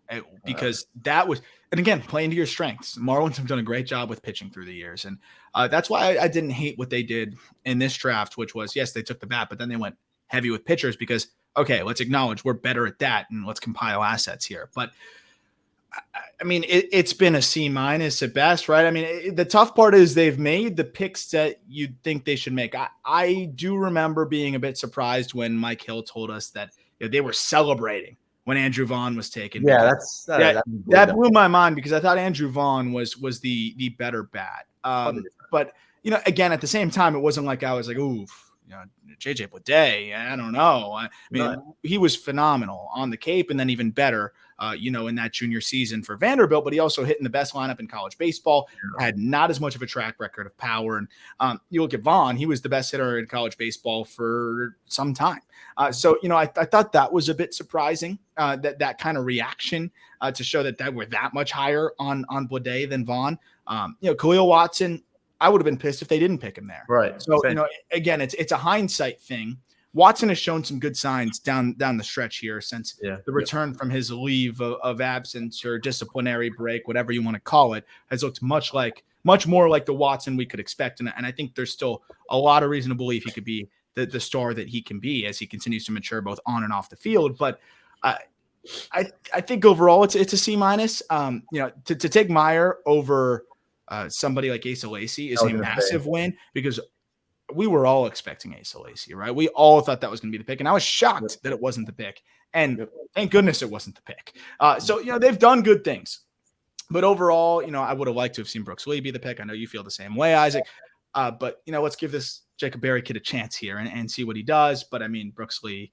because that was, and again, playing to your strengths. Marlins have done a great job with pitching through the years. And that's why I didn't hate what they did in this draft, which was, yes, they took the bat, but then they went heavy with pitchers because, okay, let's acknowledge we're better at that and let's compile assets here. But it's been a C- at best, right? The tough part is they've made the picks that you'd think they should make. I do remember being a bit surprised when Mike Hill told us that they were celebrating when Andrew Vaughn was taken. Yeah, that blew my mind because I thought Andrew Vaughn was the better bat. But again, at the same time, it wasn't like I was like, ooh, JJ Bleday, I don't know. He was phenomenal on the Cape and then even better, in that junior season for Vanderbilt, but he also hit in the best lineup in college baseball, had not as much of a track record of power. And you look at Vaughn, he was the best hitter in college baseball for some time. I thought that was a bit surprising, that kind of reaction to show that we're that much higher on Bleday than Vaughn. Khalil Watson, I would have been pissed if they didn't pick him there. Right. So, again, it's a hindsight thing. Watson has shown some good signs down the stretch here since the return from his leave of absence or disciplinary break, whatever you want to call it, has looked much more like the Watson we could expect. And I think there's still a lot of reason to believe he could be the star that he can be as he continues to mature both on and off the field. But I think overall it's a C-. To take Meyer over somebody like Asa Lacy is a massive win because we were all expecting Asa Lacy, right? We all thought that was going to be the pick, and I was shocked that it wasn't the pick. And thank goodness it wasn't the pick. So they've done good things, but overall, I would have liked to have seen Brooks Lee be the pick. I know you feel the same way, Isaac. But, let's give this Jacob Berry kid a chance here and see what he does. But, I mean, Brooks Lee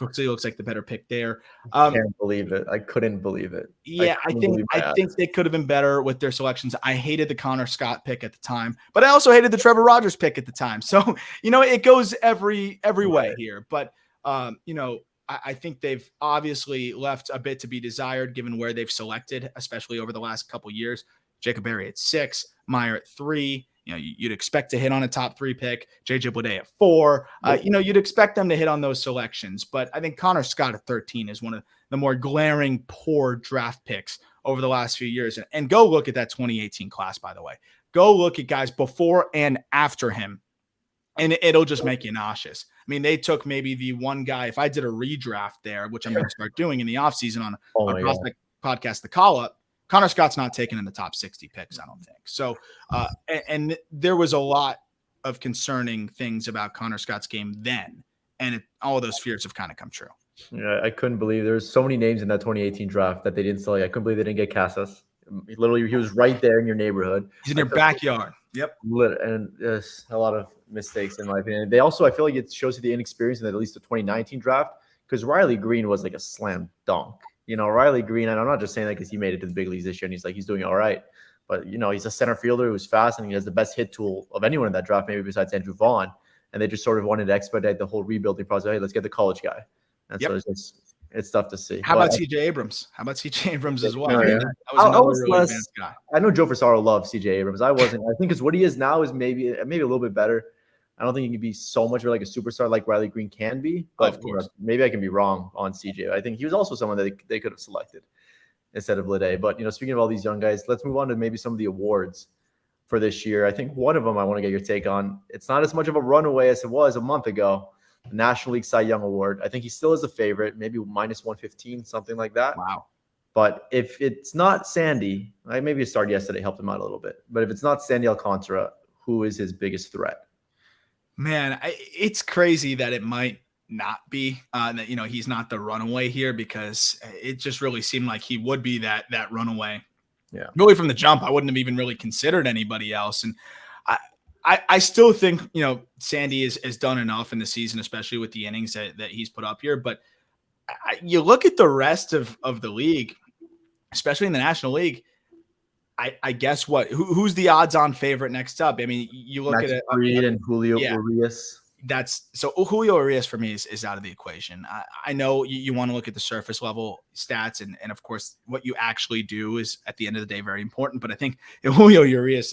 looks like the better pick there. Can't believe it. I couldn't believe it. Yeah, I think they could have been better with their selections. I hated the Connor Scott pick at the time, but I also hated the Trevor Rogers pick at the time. So, it goes every way here. But, I think they've obviously left a bit to be desired given where they've selected, especially over the last couple of years. Jacob Berry at 6, Meyer at 3. You'd expect to hit on a top 3 pick. JJ Bleday at 4. You'd expect them to hit on those selections. But I think Connor Scott at 13 is one of the more glaring poor draft picks over the last few years. And go look at that 2018 class, by the way. Go look at guys before and after him, and it'll just make you nauseous. I mean, they took maybe the one guy. If I did a redraft there, which I'm going to start doing in the offseason on a prospect podcast, the call up, Connor Scott's not taken in the top 60 picks, I don't think. So, and there was a lot of concerning things about Connor Scott's game then, and all of those fears have kind of come true. Yeah, I couldn't believe there's so many names in that 2018 draft that they didn't select. I couldn't believe they didn't get Casas. Literally, he was right there in your neighborhood. He's in your backyard. Yep. And there's a lot of mistakes in my opinion. They also, I feel like it shows you the inexperience in at least the 2019 draft, because Riley Green was like a slam dunk. Riley Green, and I'm not just saying that because he made it to the big leagues this year and he's doing all right. But, he's a center fielder who's fast and he has the best hit tool of anyone in that draft, maybe besides Andrew Vaughn. And they just sort of wanted to expedite the whole rebuilding process. Hey, let's get the college guy. And so it's tough to see. How about CJ Abrams? How about CJ Abrams as well? Yeah. That was another really advanced guy. I know Joe Fasaro loves CJ Abrams. I wasn't. I think it's what he is now is maybe a little bit better. I don't think he can be so much of like a superstar like Riley Green can be. But of course. Maybe I can be wrong on CJ. I think he was also someone that they could have selected instead of Bleday. But, speaking of all these young guys, let's move on to maybe some of the awards for this year. I think one of them I want to get your take on. It's not as much of a runaway as it was a month ago. The National League Cy Young Award. I think he still is a favorite, maybe minus 115, something like that. Wow. But if it's not Sandy, maybe it started yesterday, helped him out a little bit. But if it's not Sandy Alcantara, who is his biggest threat? Man, it's crazy that it might not be that he's not the runaway here, because it just really seemed like he would be that runaway. Yeah, really from the jump. I wouldn't have even really considered anybody else, and I still think Sandy has done enough in the season, especially with the innings that he's put up here. But you look at the rest of the league, especially in the National League. I guess who's the odds-on favorite next up? I mean, you look Max at it. Fried and Julio Urias. So Julio Urias for me is out of the equation. I know you want to look at the surface level stats, and of course what you actually do is at the end of the day very important. But I think Julio Urias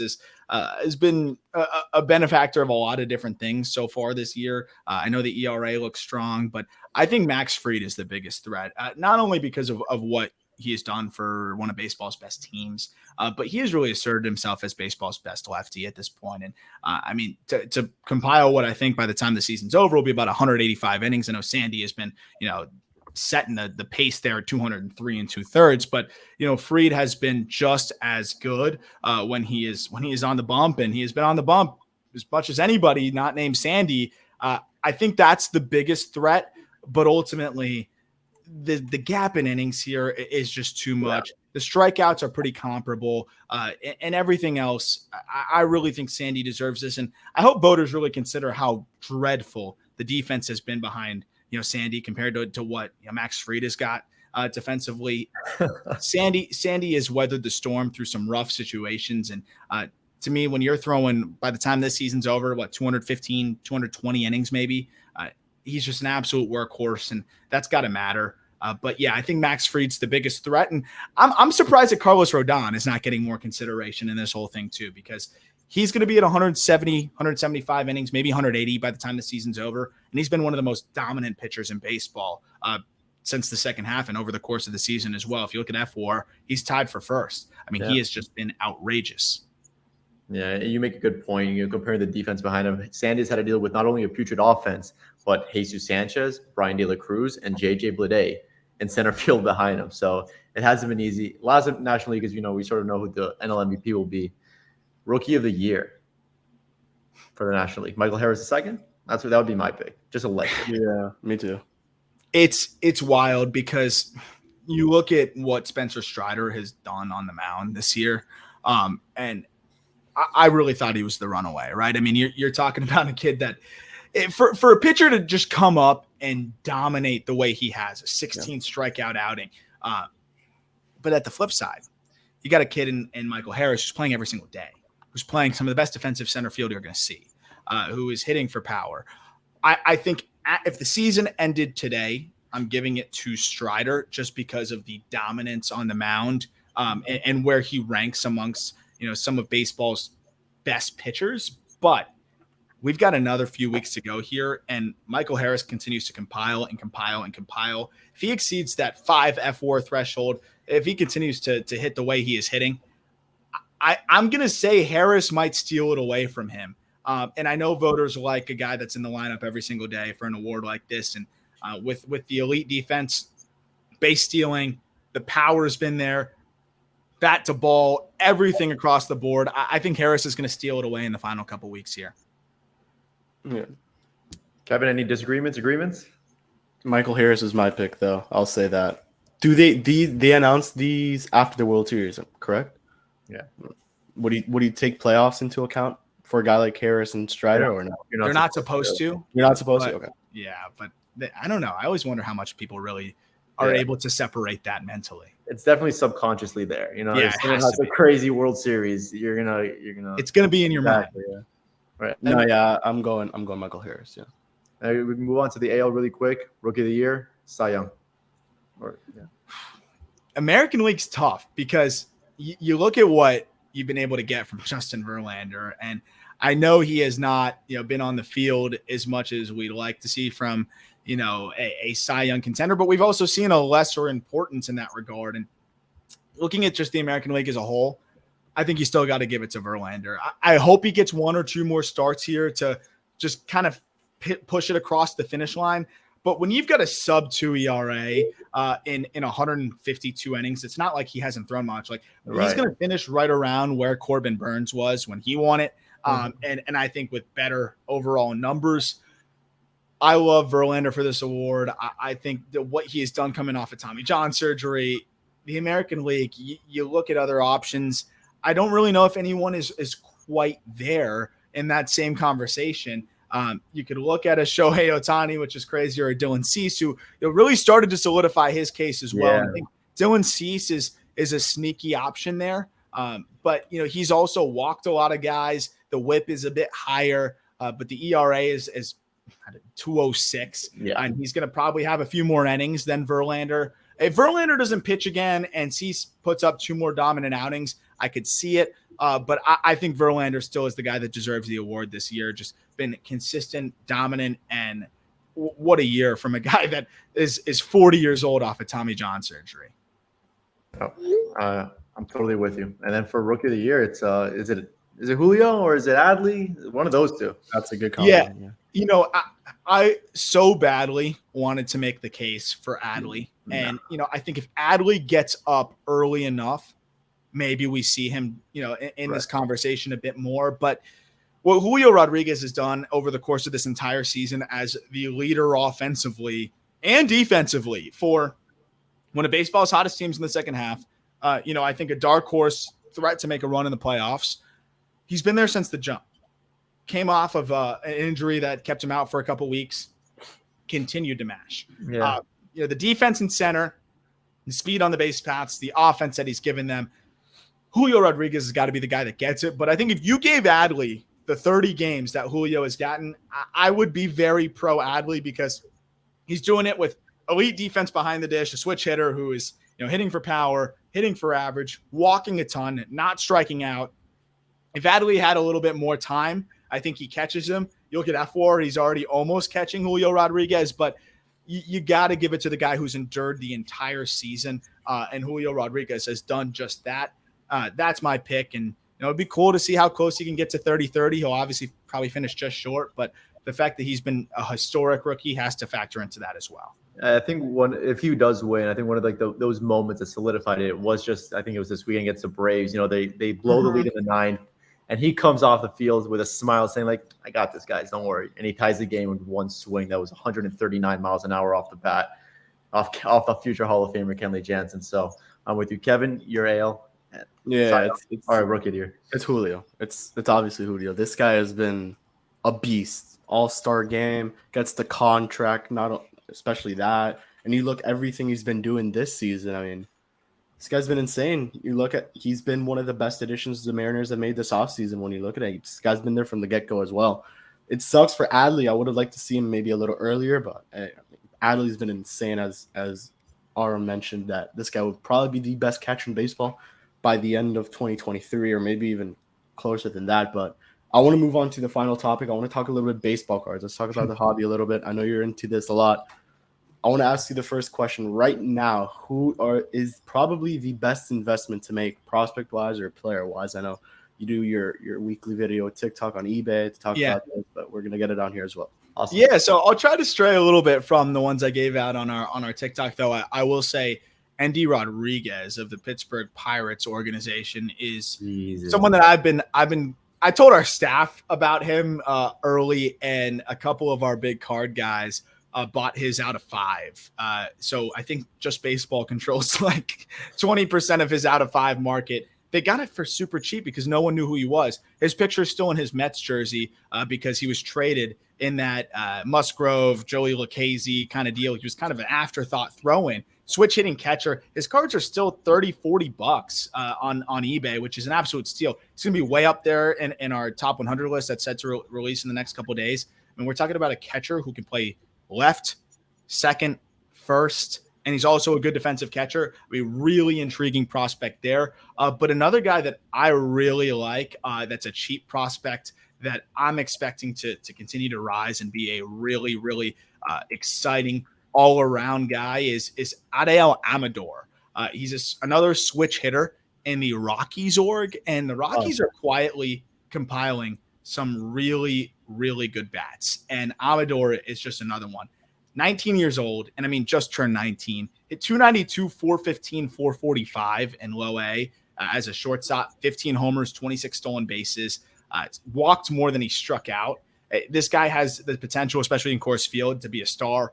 has been a benefactor of a lot of different things so far this year. I know the ERA looks strong, but I think Max Fried is the biggest threat, not only because of what he has done for one of baseball's best teams, but he has really asserted himself as baseball's best lefty at this point. And I mean, to compile what I think by the time the season's over will be about 185 innings. I know Sandy has been, setting the pace there at 203 2/3, but Fried has been just as good when he is on the bump, and he has been on the bump as much as anybody not named Sandy. I think that's the biggest threat, but ultimately the gap in innings here is just too much. Yeah. The strikeouts are pretty comparable, and everything else. I really think Sandy deserves this, and I hope voters really consider how dreadful the defense has been behind Sandy compared to what Max Fried has got defensively. Sandy has weathered the storm through some rough situations, and to me, when you're throwing by the time this season's over, 215, 220 innings maybe. He's just an absolute workhorse, and that's got to matter. But yeah, I think Max Fried's the biggest threat, and I'm surprised that Carlos Rodon is not getting more consideration in this whole thing too, because he's going to be at 170, 175 innings, maybe 180 by the time the season's over, and he's been one of the most dominant pitchers in baseball since the second half and over the course of the season as well. If you look at F4, he's tied for first. I mean, He has just been outrageous. Yeah, you make a good point. You compare the defense behind him. Sandy's had to deal with not only a putrid offense, but Jesus Sanchez, Brian De La Cruz, and JJ Bleday in center field behind him. So it hasn't been easy. Last National League, as we sort of know who the NL MVP will be. Rookie of the Year for the National League. Michael Harris II? That would be my pick. Just a legend. Yeah, me too. It's wild because you look at what Spencer Strider has done on the mound this year, and I really thought he was the runaway, right? I mean, you're talking about a kid that for a pitcher to just come up and dominate the way he has, a 16 strikeout outing. But at the flip side, you got a kid in Michael Harris who's playing every single day, who's playing some of the best defensive center field you're going to see, who is hitting for power. I think if the season ended today, I'm giving it to Strider just because of the dominance on the mound and where he ranks amongst some of baseball's best pitchers. But we've got another few weeks to go here, and Michael Harris continues to compile and compile and compile. If he exceeds that 5 F4 threshold, if he continues to hit the way he is hitting, I'm going to say Harris might steal it away from him. And I know voters like a guy that's in the lineup every single day for an award like this. And with the elite defense, base stealing, the power has been there, bat to ball, everything across the board. I think Harris is going to steal it away in the final couple weeks here. Yeah. Kevin, any disagreements, agreements? Michael Harris is my pick, though. I'll say that. Do they announce these after the World Series, correct? Yeah. Would he take playoffs into account for a guy like Harris and Strider, or no? They're not supposed to. You're not supposed to? Okay. Yeah, but I don't know. I always wonder how much people really are able to separate that mentally. It's definitely subconsciously there. Yeah, if someone has a crazy World Series, you're gonna. It's gonna be in your mind. Yeah. Right. No, yeah, I'm going Michael Harris. Yeah. We can move on to the AL really quick. Rookie of the Year, Cy Young. American League's tough because you look at what you've been able to get from Justin Verlander, and I know he has not been on the field as much as we'd like to see from a Cy Young contender, but we've also seen a lesser importance in that regard. And looking at just the American League as a whole, I think you still got to give it to Verlander. I hope he gets 1 or 2 more starts here to just kind of push it across the finish line. But when you've got a sub-2 ERA in 152 innings, it's not like he hasn't thrown much. Like he's going to finish right around where Corbin Burns was when he won it. And I think with better overall numbers, I love Verlander for this award. I think that what he has done coming off of Tommy John surgery, the American League, you look at other options. I don't really know if anyone is quite there in that same conversation. You could look at a Shohei Ohtani, which is crazy, or a Dylan Cease, who really started to solidify his case as well. Yeah. I think Dylan Cease is a sneaky option there. But he's also walked a lot of guys. The whip is a bit higher, but the ERA is 2.06. Yeah. And he's going to probably have a few more innings than Verlander. If Verlander doesn't pitch again and Cease puts up 2 more dominant outings, I could see it. But I think Verlander still is the guy that deserves the award this year. Just been consistent, dominant, and what a year from a guy that is 40 years old off of Tommy John surgery. I'm totally with you. And then for Rookie of the Year, it's is it Julio or is it Adley? One of those two. That's a good comment. Yeah. I so badly wanted to make the case for Adley. And, I think if Adley gets up early enough, maybe we see him, in this conversation a bit more. But what Julio Rodriguez has done over the course of this entire season as the leader offensively and defensively for one of baseball's hottest teams in the second half, I think a dark horse threat to make a run in the playoffs. He's been there since the jump. Came off of an injury that kept him out for a couple weeks, continued to mash. Yeah. The defense and center, the speed on the base paths, the offense that he's given them. Julio Rodriguez has got to be the guy that gets it. But I think if you gave Adley the 30 games that Julio has gotten, I would be very pro Adley because he's doing it with elite defense behind the dish, a switch hitter who is hitting for power, hitting for average, walking a ton, not striking out. If Adley had a little bit more time, I think he catches him. You look at F4, he's already almost catching Julio Rodriguez, but you got to give it to the guy who's endured the entire season, and Julio Rodriguez has done just that. That's my pick, and it'd be cool to see how close he can get to 30-30. He'll obviously probably finish just short, but the fact that he's been a historic rookie has to factor into that as well. I think if he does win, I think one of those moments that solidified it was just, I think it was this weekend against the Braves. They blow the lead in the 9th, and he comes off the field with a smile saying, like, I got this, guys, don't worry. And he ties the game with one swing that was 139 miles an hour off the bat, off the future Hall of Famer Kenley Jansen. So I'm with you, Kevin. Your AL Yeah, All right, rookie here. it's Julio. It's obviously Julio. This guy has been a beast. All-star game, gets the contract, not especially that. And you look everything he's been doing this season. I mean, this guy's been insane. You look at he's been one of the best additions the Mariners have made this offseason when you look at it. This guy's been there from the get-go as well. It sucks for Adley. I would have liked to see him maybe a little earlier, but Adley's been insane as Aram mentioned that this guy would probably be the best catcher in baseball by the end of 2023 or maybe even closer than that. But I want to move on to the final topic. I want to talk a little bit baseball cards. Let's talk about the hobby a little bit. I know you're into this a lot. I want to ask you the first question right now. Is probably the best investment to make prospect-wise or player-wise? I know you do your weekly video TikTok on eBay to talk about this, but we're going to get it on here as well. Awesome. Yeah, so I'll try to stray a little bit from the ones I gave out on our TikTok, though. I will say Andy Rodriguez of the Pittsburgh Pirates organization is someone that I told our staff about him early, and a couple of our big card guys bought his out of 5. So I think Just Baseball controls like 20% of his out of 5 market. They got it for super cheap because no one knew who he was. His picture is still in his Mets jersey because he was traded in that Musgrove, Joey Lucchese kind of deal. He was kind of an afterthought throw-in. Switch hitting catcher. His cards are still $30-$40 on eBay, which is an absolute steal. It's going to be way up there in our top 100 list that's set to release in the next couple of days. I mean, we're talking about a catcher who can play left, second, first, and he's also a good defensive catcher. A really intriguing prospect there. But another guy that I really like that's a cheap prospect that I'm expecting to continue to rise and be a really, really exciting all-around guy is Adael Amador. He's another switch hitter in the Rockies org, and the Rockies are quietly compiling some really, really good bats. And Amador is just another one. 19 years old, and I mean, just turned 19. Hit 292, 415, 445 in low A as a shortstop, 15 homers, 26 stolen bases, walked more than he struck out. This guy has the potential, especially in Coors Field, to be a star,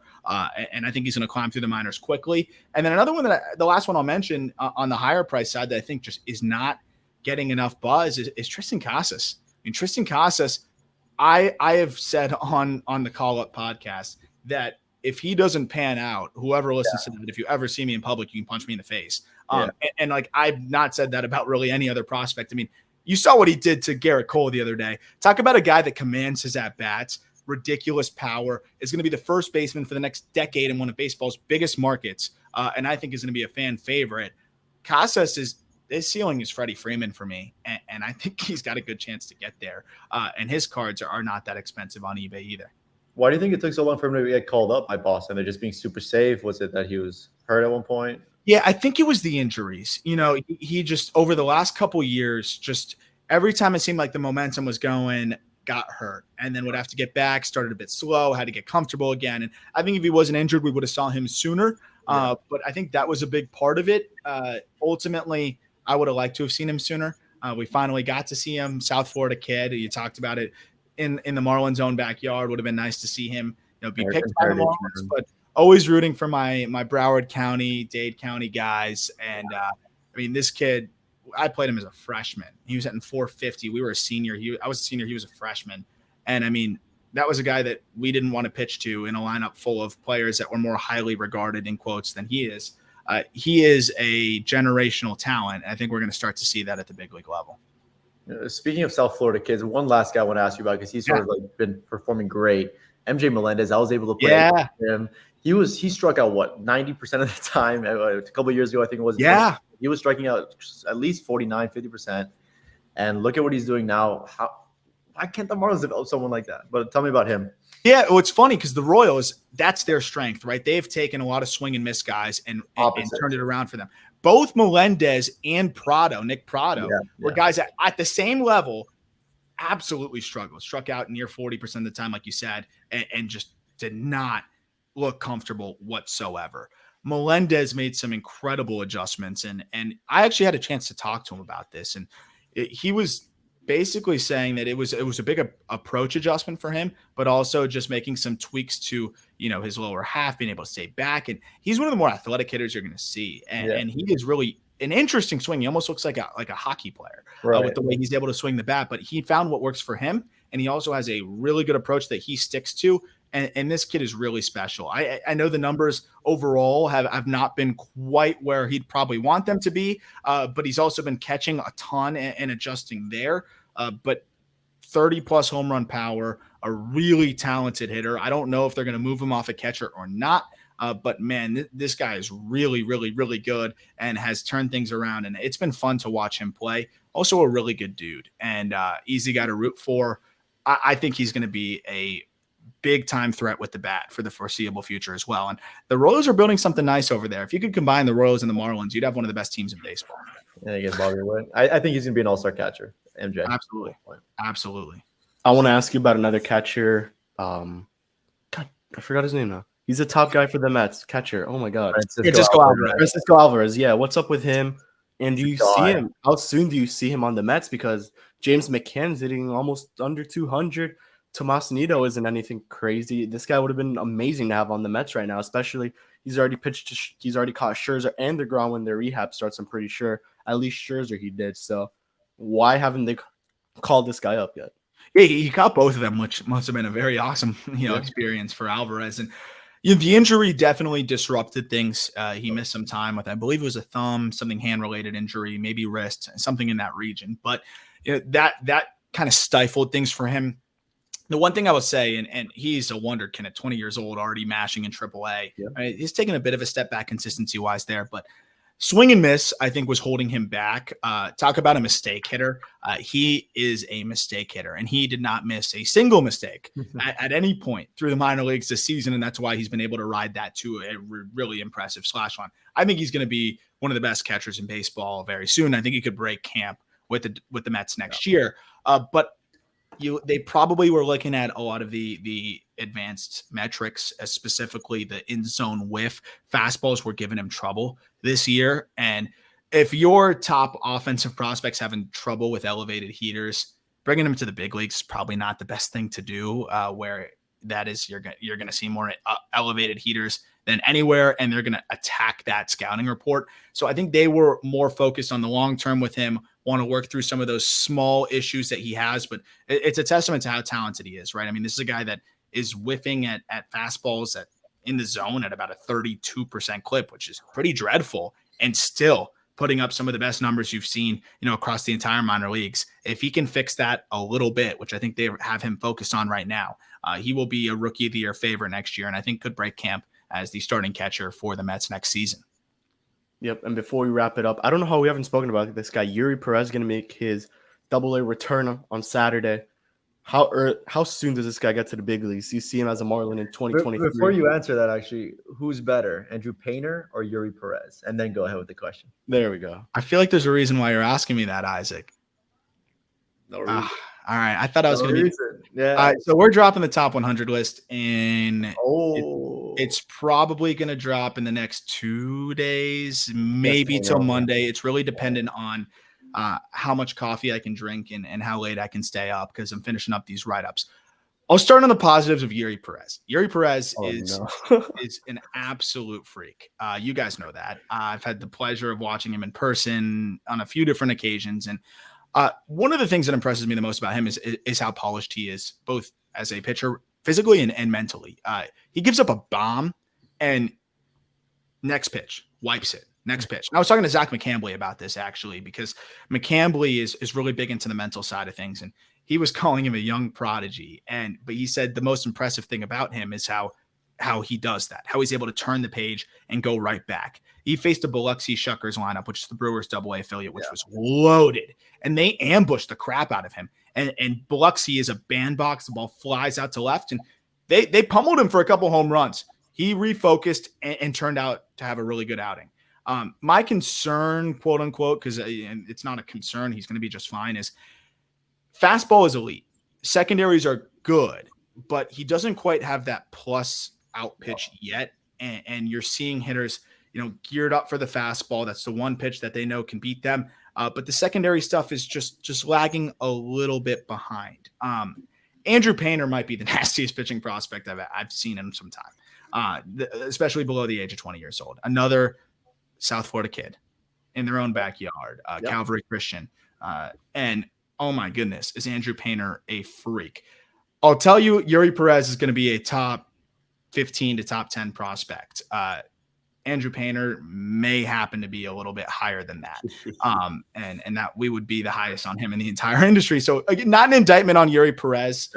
and I think he's going to climb through the minors quickly. And then another one the last one I'll mention on the higher price side that I think just is not getting enough buzz is Tristan Casas. I mean, Tristan Casas, I have said on the Call Up podcast that if he doesn't pan out, whoever listens to that, if you ever see me in public, you can punch me in the face. And like, I've not said that about really any other prospect. I mean, you saw what he did to Garrett Cole the other day. Talk about a guy that commands his at-bats, ridiculous power, is going to be the first baseman for the next decade in one of baseball's biggest markets, and I think is going to be a fan favorite. Casas his ceiling is Freddie Freeman for me, and I think he's got a good chance to get there. And his cards are not that expensive on eBay either. Why do you think it took so long for him to get called up by Boston? They're just being super safe. Was it that he was hurt at one point? Yeah, I think it was the injuries. You know, he just over the last couple years, just every time it seemed like the momentum was going, got hurt, and then would have to get back, started a bit slow, had to get comfortable again. And I think if he wasn't injured, we would have saw him sooner. But I think that was a big part of it. Ultimately, I would have liked to have seen him sooner. We finally got to see him. South Florida kid. You talked about it in the Marlins' own backyard. Would have been nice to see him, be picked by the Marlins, but always rooting for my Broward County, Dade County guys. And I mean, this kid, I played him as a freshman. He was hitting 450. We were a senior. I was a senior. He was a freshman. And I mean, that was a guy that we didn't want to pitch to in a lineup full of players that were more highly regarded in quotes than he is. He is a generational talent. I think we're going to start to see that at the big league level. Speaking of South Florida kids, one last guy I want to ask you about because he's sort of like been performing great. MJ Melendez, I was able to play with him. He struck out 90% of the time. A couple of years ago, I think it was. Yeah, he was striking out at least 49, 50%. And look at what he's doing now. Why can't the Marlins develop someone like that? But tell me about him. Yeah, well, it's funny because the Royals, that's their strength, right? They've taken a lot of swing and miss guys and turned it around for them. Both Melendez and Nick Prado, were guys at the same level, absolutely struggled. Struck out near 40% of the time, like you said, and just did not look comfortable whatsoever. Melendez made some incredible adjustments, and I actually had a chance to talk to him about this, and he was basically saying that it was a big approach adjustment for him, but also just making some tweaks to his lower half, being able to stay back, and he's one of the more athletic hitters you're going to see, and he is really an interesting swing. He almost looks like a hockey player Right. with the way he's able to swing the bat, but he found what works for him. And he also has a really good approach that he sticks to. And this kid is really special. I know the numbers overall have not been quite where he'd probably want them to be, but he's also been catching a ton and adjusting there. But 30-plus home run power, a really talented hitter. I don't know if they're going to move him off a catcher or not, but, man, this guy is really, really, really good and has turned things around, and it's been fun to watch him play. Also a really good dude and easy guy to root for. I think he's going to be a big-time threat with the bat for the foreseeable future as well. And the Royals are building something nice over there. If you could combine the Royals and the Marlins, you'd have one of the best teams in baseball. Yeah, you get Bobby Wood. I think he's going to be an all-star catcher. MJ. Absolutely. Absolutely. I want to ask you about another catcher. God, I forgot his name now. He's a top guy for the Mets. Catcher. Oh, my God. Francisco Alvarez. Francisco Alvarez. Yeah, what's up with him? And do you see him? How soon do you see him on the Mets? Because James McCann's hitting almost under 200. Tomas Nido isn't anything crazy. This guy would have been amazing to have on the Mets right now, especially he's already caught Scherzer and DeGrom when their rehab starts, I'm pretty sure. At least Scherzer he did. So why haven't they called this guy up yet? Yeah, he caught both of them, which must have been a very awesome, experience for Alvarez. And the injury definitely disrupted things. He missed some time with, I believe it was a thumb, something hand-related injury, maybe wrist, something in that region. But that kind of stifled things for him. The one thing I will say, and he's a wonderkid at 20 years old, already mashing in AAA. Yeah. Right? He's taken a bit of a step back consistency-wise there, but swing and miss, I think, was holding him back. Talk about a mistake hitter. He is a mistake hitter, and he did not miss a single mistake at any point through the minor leagues this season, and that's why he's been able to ride that to a really impressive slash line. I think he's going to be one of the best catchers in baseball very soon. I think he could break camp with the Mets next year. But they probably were looking at a lot of the advanced metrics, specifically the in-zone whiff. Fastballs were giving him trouble this year. And if your top offensive prospects having trouble with elevated heaters, bringing them to the big leagues is probably not the best thing to do, where that is you're going to see more elevated heaters than anywhere, and they're going to attack that scouting report. So I think they were more focused on the long term with him, want to work through some of those small issues that he has, but it's a testament to how talented he is, right? I mean, this is a guy that is whiffing at fastballs in the zone at about a 32% clip, which is pretty dreadful, and still putting up some of the best numbers you've seen, across the entire minor leagues. If he can fix that a little bit, which I think they have him focused on right now, he will be a Rookie of the Year favorite next year, and I think could break camp as the starting catcher for the Mets next season. Yep, and before we wrap it up, I don't know how we haven't spoken about this guy. Eury Pérez going to make his Double-A return on Saturday. How soon does this guy get to the big leagues? You see him as a Marlin in 2023. Before you answer that, actually, who's better, Andrew Painter or Eury Pérez? And then go ahead with the question. There we go. I feel like there's a reason why you're asking me that, Isaac. No reason. All right, I thought I was going to be. Yeah. All right, so we're dropping the top 100 list, and it's probably going to drop in the next 2 days, maybe till Monday. It's really dependent on how much coffee I can drink and how late I can stay up, because I'm finishing up these write-ups. I'll start on the positives of Eury Pérez. Eury Pérez is an absolute freak. You guys know that. I've had the pleasure of watching him in person on a few different occasions, and one of the things that impresses me the most about him is how polished he is, both as a pitcher, physically and mentally. He gives up a bomb, and next pitch, wipes it. Next pitch. And I was talking to Zach McCambley about this, actually, because McCambley is really big into the mental side of things, and he was calling him a young prodigy. But he said the most impressive thing about him is how he does that, how he's able to turn the page and go right back. He faced a Biloxi Shuckers lineup, which is the Brewers Double-A affiliate, which was loaded, and they ambushed the crap out of him. And Biloxi is a bandbox. The ball flies out to left, and they pummeled him for a couple home runs. He refocused and turned out to have a really good outing. My concern, quote unquote, because it's not a concern, he's going to be just fine, is fastball is elite. Secondaries are good, but he doesn't quite have that plus out pitch yet. And you're seeing hitters, geared up for the fastball. That's the one pitch that they know can beat them. But the secondary stuff is just lagging a little bit behind. Andrew Painter might be the nastiest pitching prospect I've seen in some time, especially below the age of 20 years old. Another South Florida kid, in their own backyard, Calvary Christian. And oh my goodness, is Andrew Painter a freak? I'll tell you, Eury Pérez is going to be a top 15 to top 10 prospect. Andrew Painter may happen to be a little bit higher than that. And that we would be the highest on him in the entire industry. So again, not an indictment on Eury Pérez.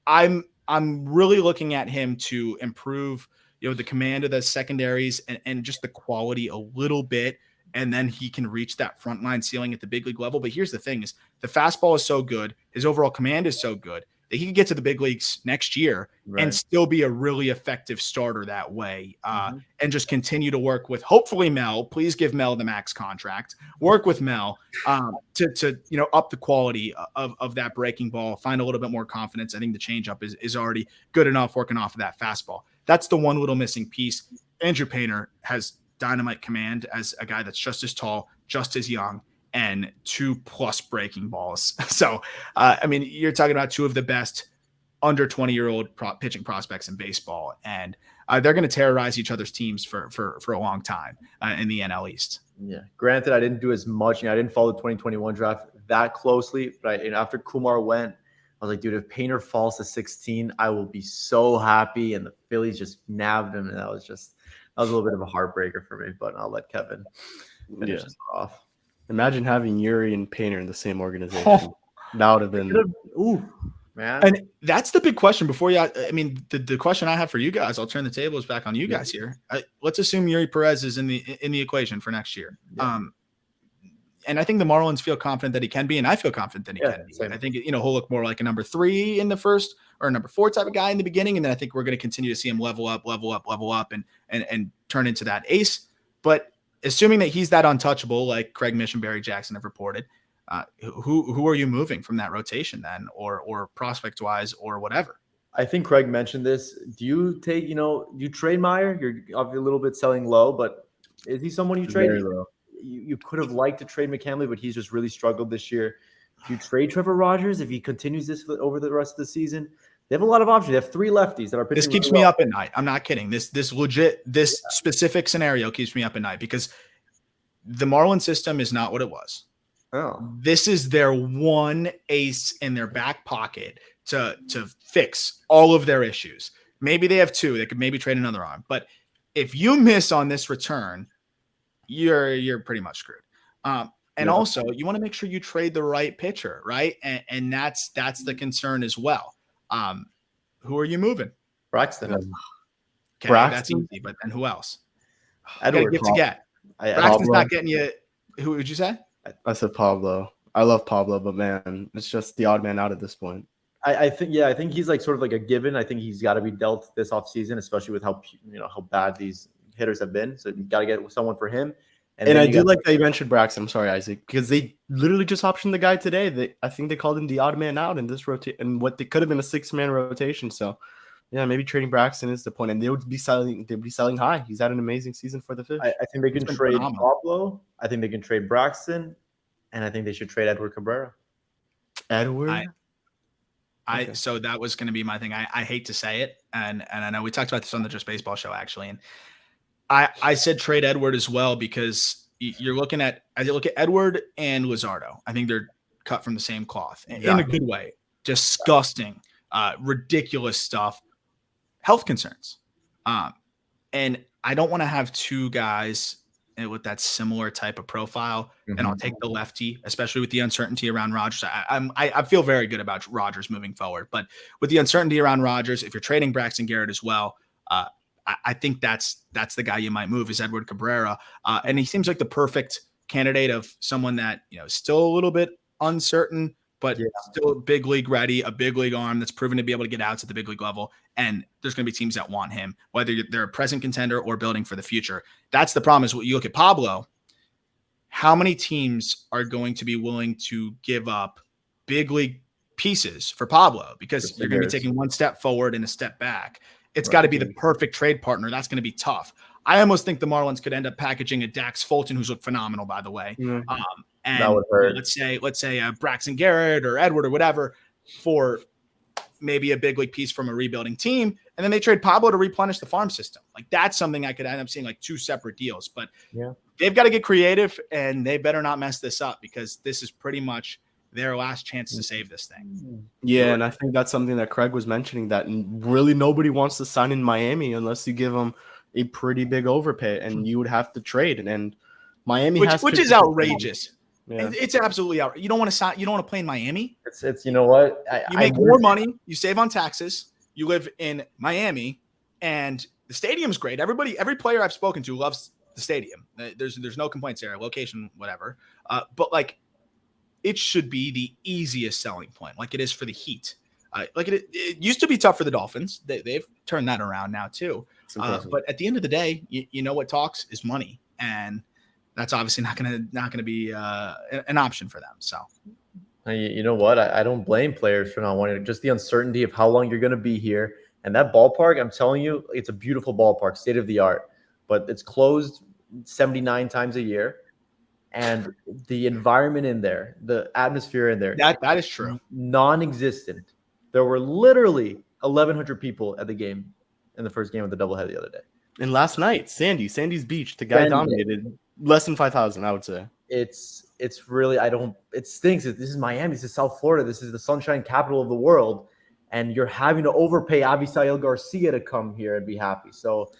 I'm really looking at him to improve, the command of the secondaries and just the quality a little bit. And then he can reach that frontline ceiling at the big league level. But here's the thing is the fastball is so good. His overall command is so good that he can get to the big leagues next year and still be a really effective starter that way. And just continue to work with hopefully Mel. Please give Mel the max contract. Work with Mel to up the quality of that breaking ball, find a little bit more confidence. I think the changeup is already good enough working off of that fastball. That's the one little missing piece. Andrew Painter has dynamite command as a guy that's just as tall, just as young, and 2+ breaking balls. So, you're talking about two of the best under 20-year-old pitching prospects in baseball, and they're going to terrorize each other's teams for a long time in the NL East. Yeah. Granted, I didn't do as much. I didn't follow the 2021 draft that closely, but after Kumar went, I was like, dude, if Painter falls to 16, I will be so happy. And the Phillies just nabbed him, and that was a little bit of a heartbreaker for me. But I'll let Kevin finish this off. Imagine having Eury and Painter in the same organization. That would have been man. And that's the big question before you. The question I have for you guys, I'll turn the tables back on you guys here. Let's assume Eury Pérez is in the equation for next year. Yeah. And I think the Marlins feel confident that he can be, and I feel confident that he can be. Same. I think he'll look more like a number 3 in the first or a number 4 type of guy in the beginning, and then I think we're going to continue to see him level up, and turn into that ace. But assuming that he's that untouchable, like Craig Mish and Barry Jackson have reported, who are you moving from that rotation then, or prospect wise, or whatever? I think Craig mentioned this. Do you take, you trade Meyer? You're obviously a little bit selling low, but is he someone you trade? Very low. You could have liked to trade McCamley, but he's just really struggled this year. Do you trade Trevor Rogers if he continues this over the rest of the season? They have a lot of options. They have 3 lefties that are pitching. This keeps me up at night. I'm not kidding. This specific scenario keeps me up at night because the Marlins system is not what it was. Oh. This is their one ace in their back pocket to fix all of their issues. Maybe they have 2. They could maybe trade another arm. But if you miss on this return, you're pretty much screwed. And also, you want to make sure you trade the right pitcher, right? And that's the concern as well. Who are you moving? Braxton. Okay, that's easy. But then who else? Edward. Braxton's not getting you. Who would you say? I said Pablo. I love Pablo, but man, it's just the odd man out at this point. I think he's like sort of like a given. I think he's got to be dealt this offseason, especially with how bad these hitters have been. So you got to get someone for him. And I do like that you mentioned Braxton. I'm sorry, Isaac, because they literally just optioned the guy today. I think they called him the odd man out in this rotation, and what they could have been a 6-man rotation. So, yeah, maybe trading Braxton is the point, and they would be selling. They'd be selling high. He's had an amazing season for the Fish. I think they can trade Pablo. I think they can trade Braxton, and I think they should trade Edward Cabrera. Edward. So that was going to be my thing. I hate to say it, and I know we talked about this on the Just Baseball show actually, and I said trade Edward as well because I look at Edward and Luzardo. I think they're cut from the same cloth in a good way. Disgusting, ridiculous stuff. Health concerns, and I don't want to have 2 guys with that similar type of profile. Mm-hmm. And I'll take the lefty, especially with the uncertainty around Rogers. I feel very good about Rogers moving forward, but with the uncertainty around Rogers, if you're trading Braxton Garrett as well, I think that's the guy you might move is Edward Cabrera. And he seems like the perfect candidate of someone that, still a little bit uncertain, but still big league ready, a big league arm that's proven to be able to get outs at the big league level. And there's going to be teams that want him, whether they're a present contender or building for the future. That's the problem is when you look at Pablo, how many teams are going to be willing to give up big league pieces for Pablo? Because you're going to be taking one step forward and a step back. It's got to be the perfect trade partner. That's going to be tough. I almost think the Marlins could end up packaging a Dax Fulton, who's looked phenomenal, by the way. Mm-hmm. And that would hurt. Let's say Braxton Garrett or Edward or whatever for maybe a big league piece from a rebuilding team. And then they trade Pablo to replenish the farm system. Like that's something I could end up seeing like 2 separate deals. But they've got to get creative, and they better not mess this up because this is pretty much their last chance to save this thing. Yeah, and I think that's something that Craig was mentioning, that really nobody wants to sign in Miami unless you give them a pretty big overpay, and you would have to trade. And Miami Which is outrageous. Yeah. It's absolutely outrageous. You don't want to sign. You don't want to play in Miami. It's you know what? You make more money. You save on taxes. You live in Miami, and the stadium's great. Every player I've spoken to loves the stadium. There's no complaints there. Location, whatever. But like, it should be the easiest selling point, like it is for the Heat. Like it used to be tough for the Dolphins. They've turned that around now too. But at the end of the day, you know what talks is money, and that's obviously not gonna be an option for them. So, you know what? I don't blame players for not wanting it. Just the uncertainty of how long you're going to be here, and that ballpark. I'm telling you, it's a beautiful ballpark, state of the art, but it's closed 79 times a year. And the environment in there, the atmosphere in there, that is true. Non-existent. There were literally 1,100 people at the game in the first game of the doubleheader the other day. And last night, Sandy's Beach, the guy dominated less than 5,000, I would say. It's really, it stinks. This is Miami. This is South Florida. This is the sunshine capital of the world. And you're having to overpay Avisail Garcia to come here and be happy. So,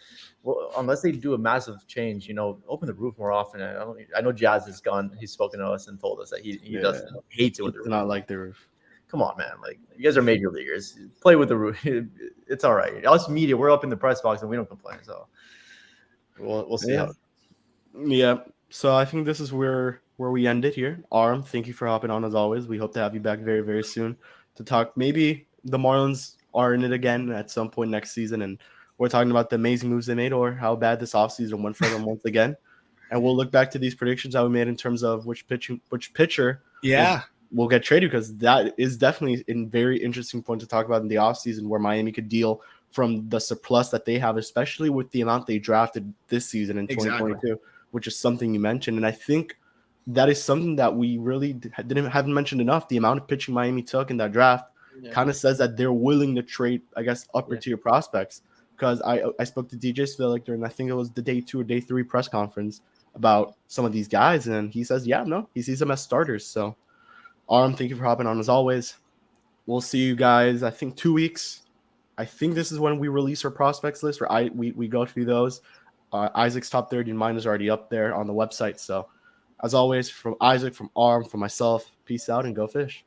well, unless they do a massive change, open the roof more often. I know Jazz has gone. He's spoken to us and told us that he doesn't hate it with the roof. Not like the roof. Come on, man. Like, you guys are major leaguers. Play with the roof. It's all right. Us media, we're up in the press box and we don't complain. So we'll see. Yeah. So I think this is where we end it here. Aram, thank you for hopping on as always. We hope to have you back very, very soon to talk. Maybe the Marlins are in it again at some point next season, and we're talking about the amazing moves they made or how bad this offseason went for them once again. And we'll look back to these predictions that we made in terms of which pitcher will get traded, because that is definitely a very interesting point to talk about in the offseason, where Miami could deal from the surplus that they have, especially with the amount they drafted this season in 2022, which is something you mentioned. And I think that is something that we really haven't mentioned enough. The amount of pitching Miami took in that draft kind of says that they're willing to trade, I guess, upper tier prospects. Because I spoke to DJ Svilik during, I think it was the day 2 or day 3 press conference about some of these guys, and he says, he sees them as starters. So, Aram, thank you for hopping on as always. We'll see you guys, I think, 2 weeks. I think this is when we release our prospects list, or we go through those. Isaac's top 30 and mine is already up there on the website. So, as always, from Isaac, from Aram, from myself, peace out and go fish.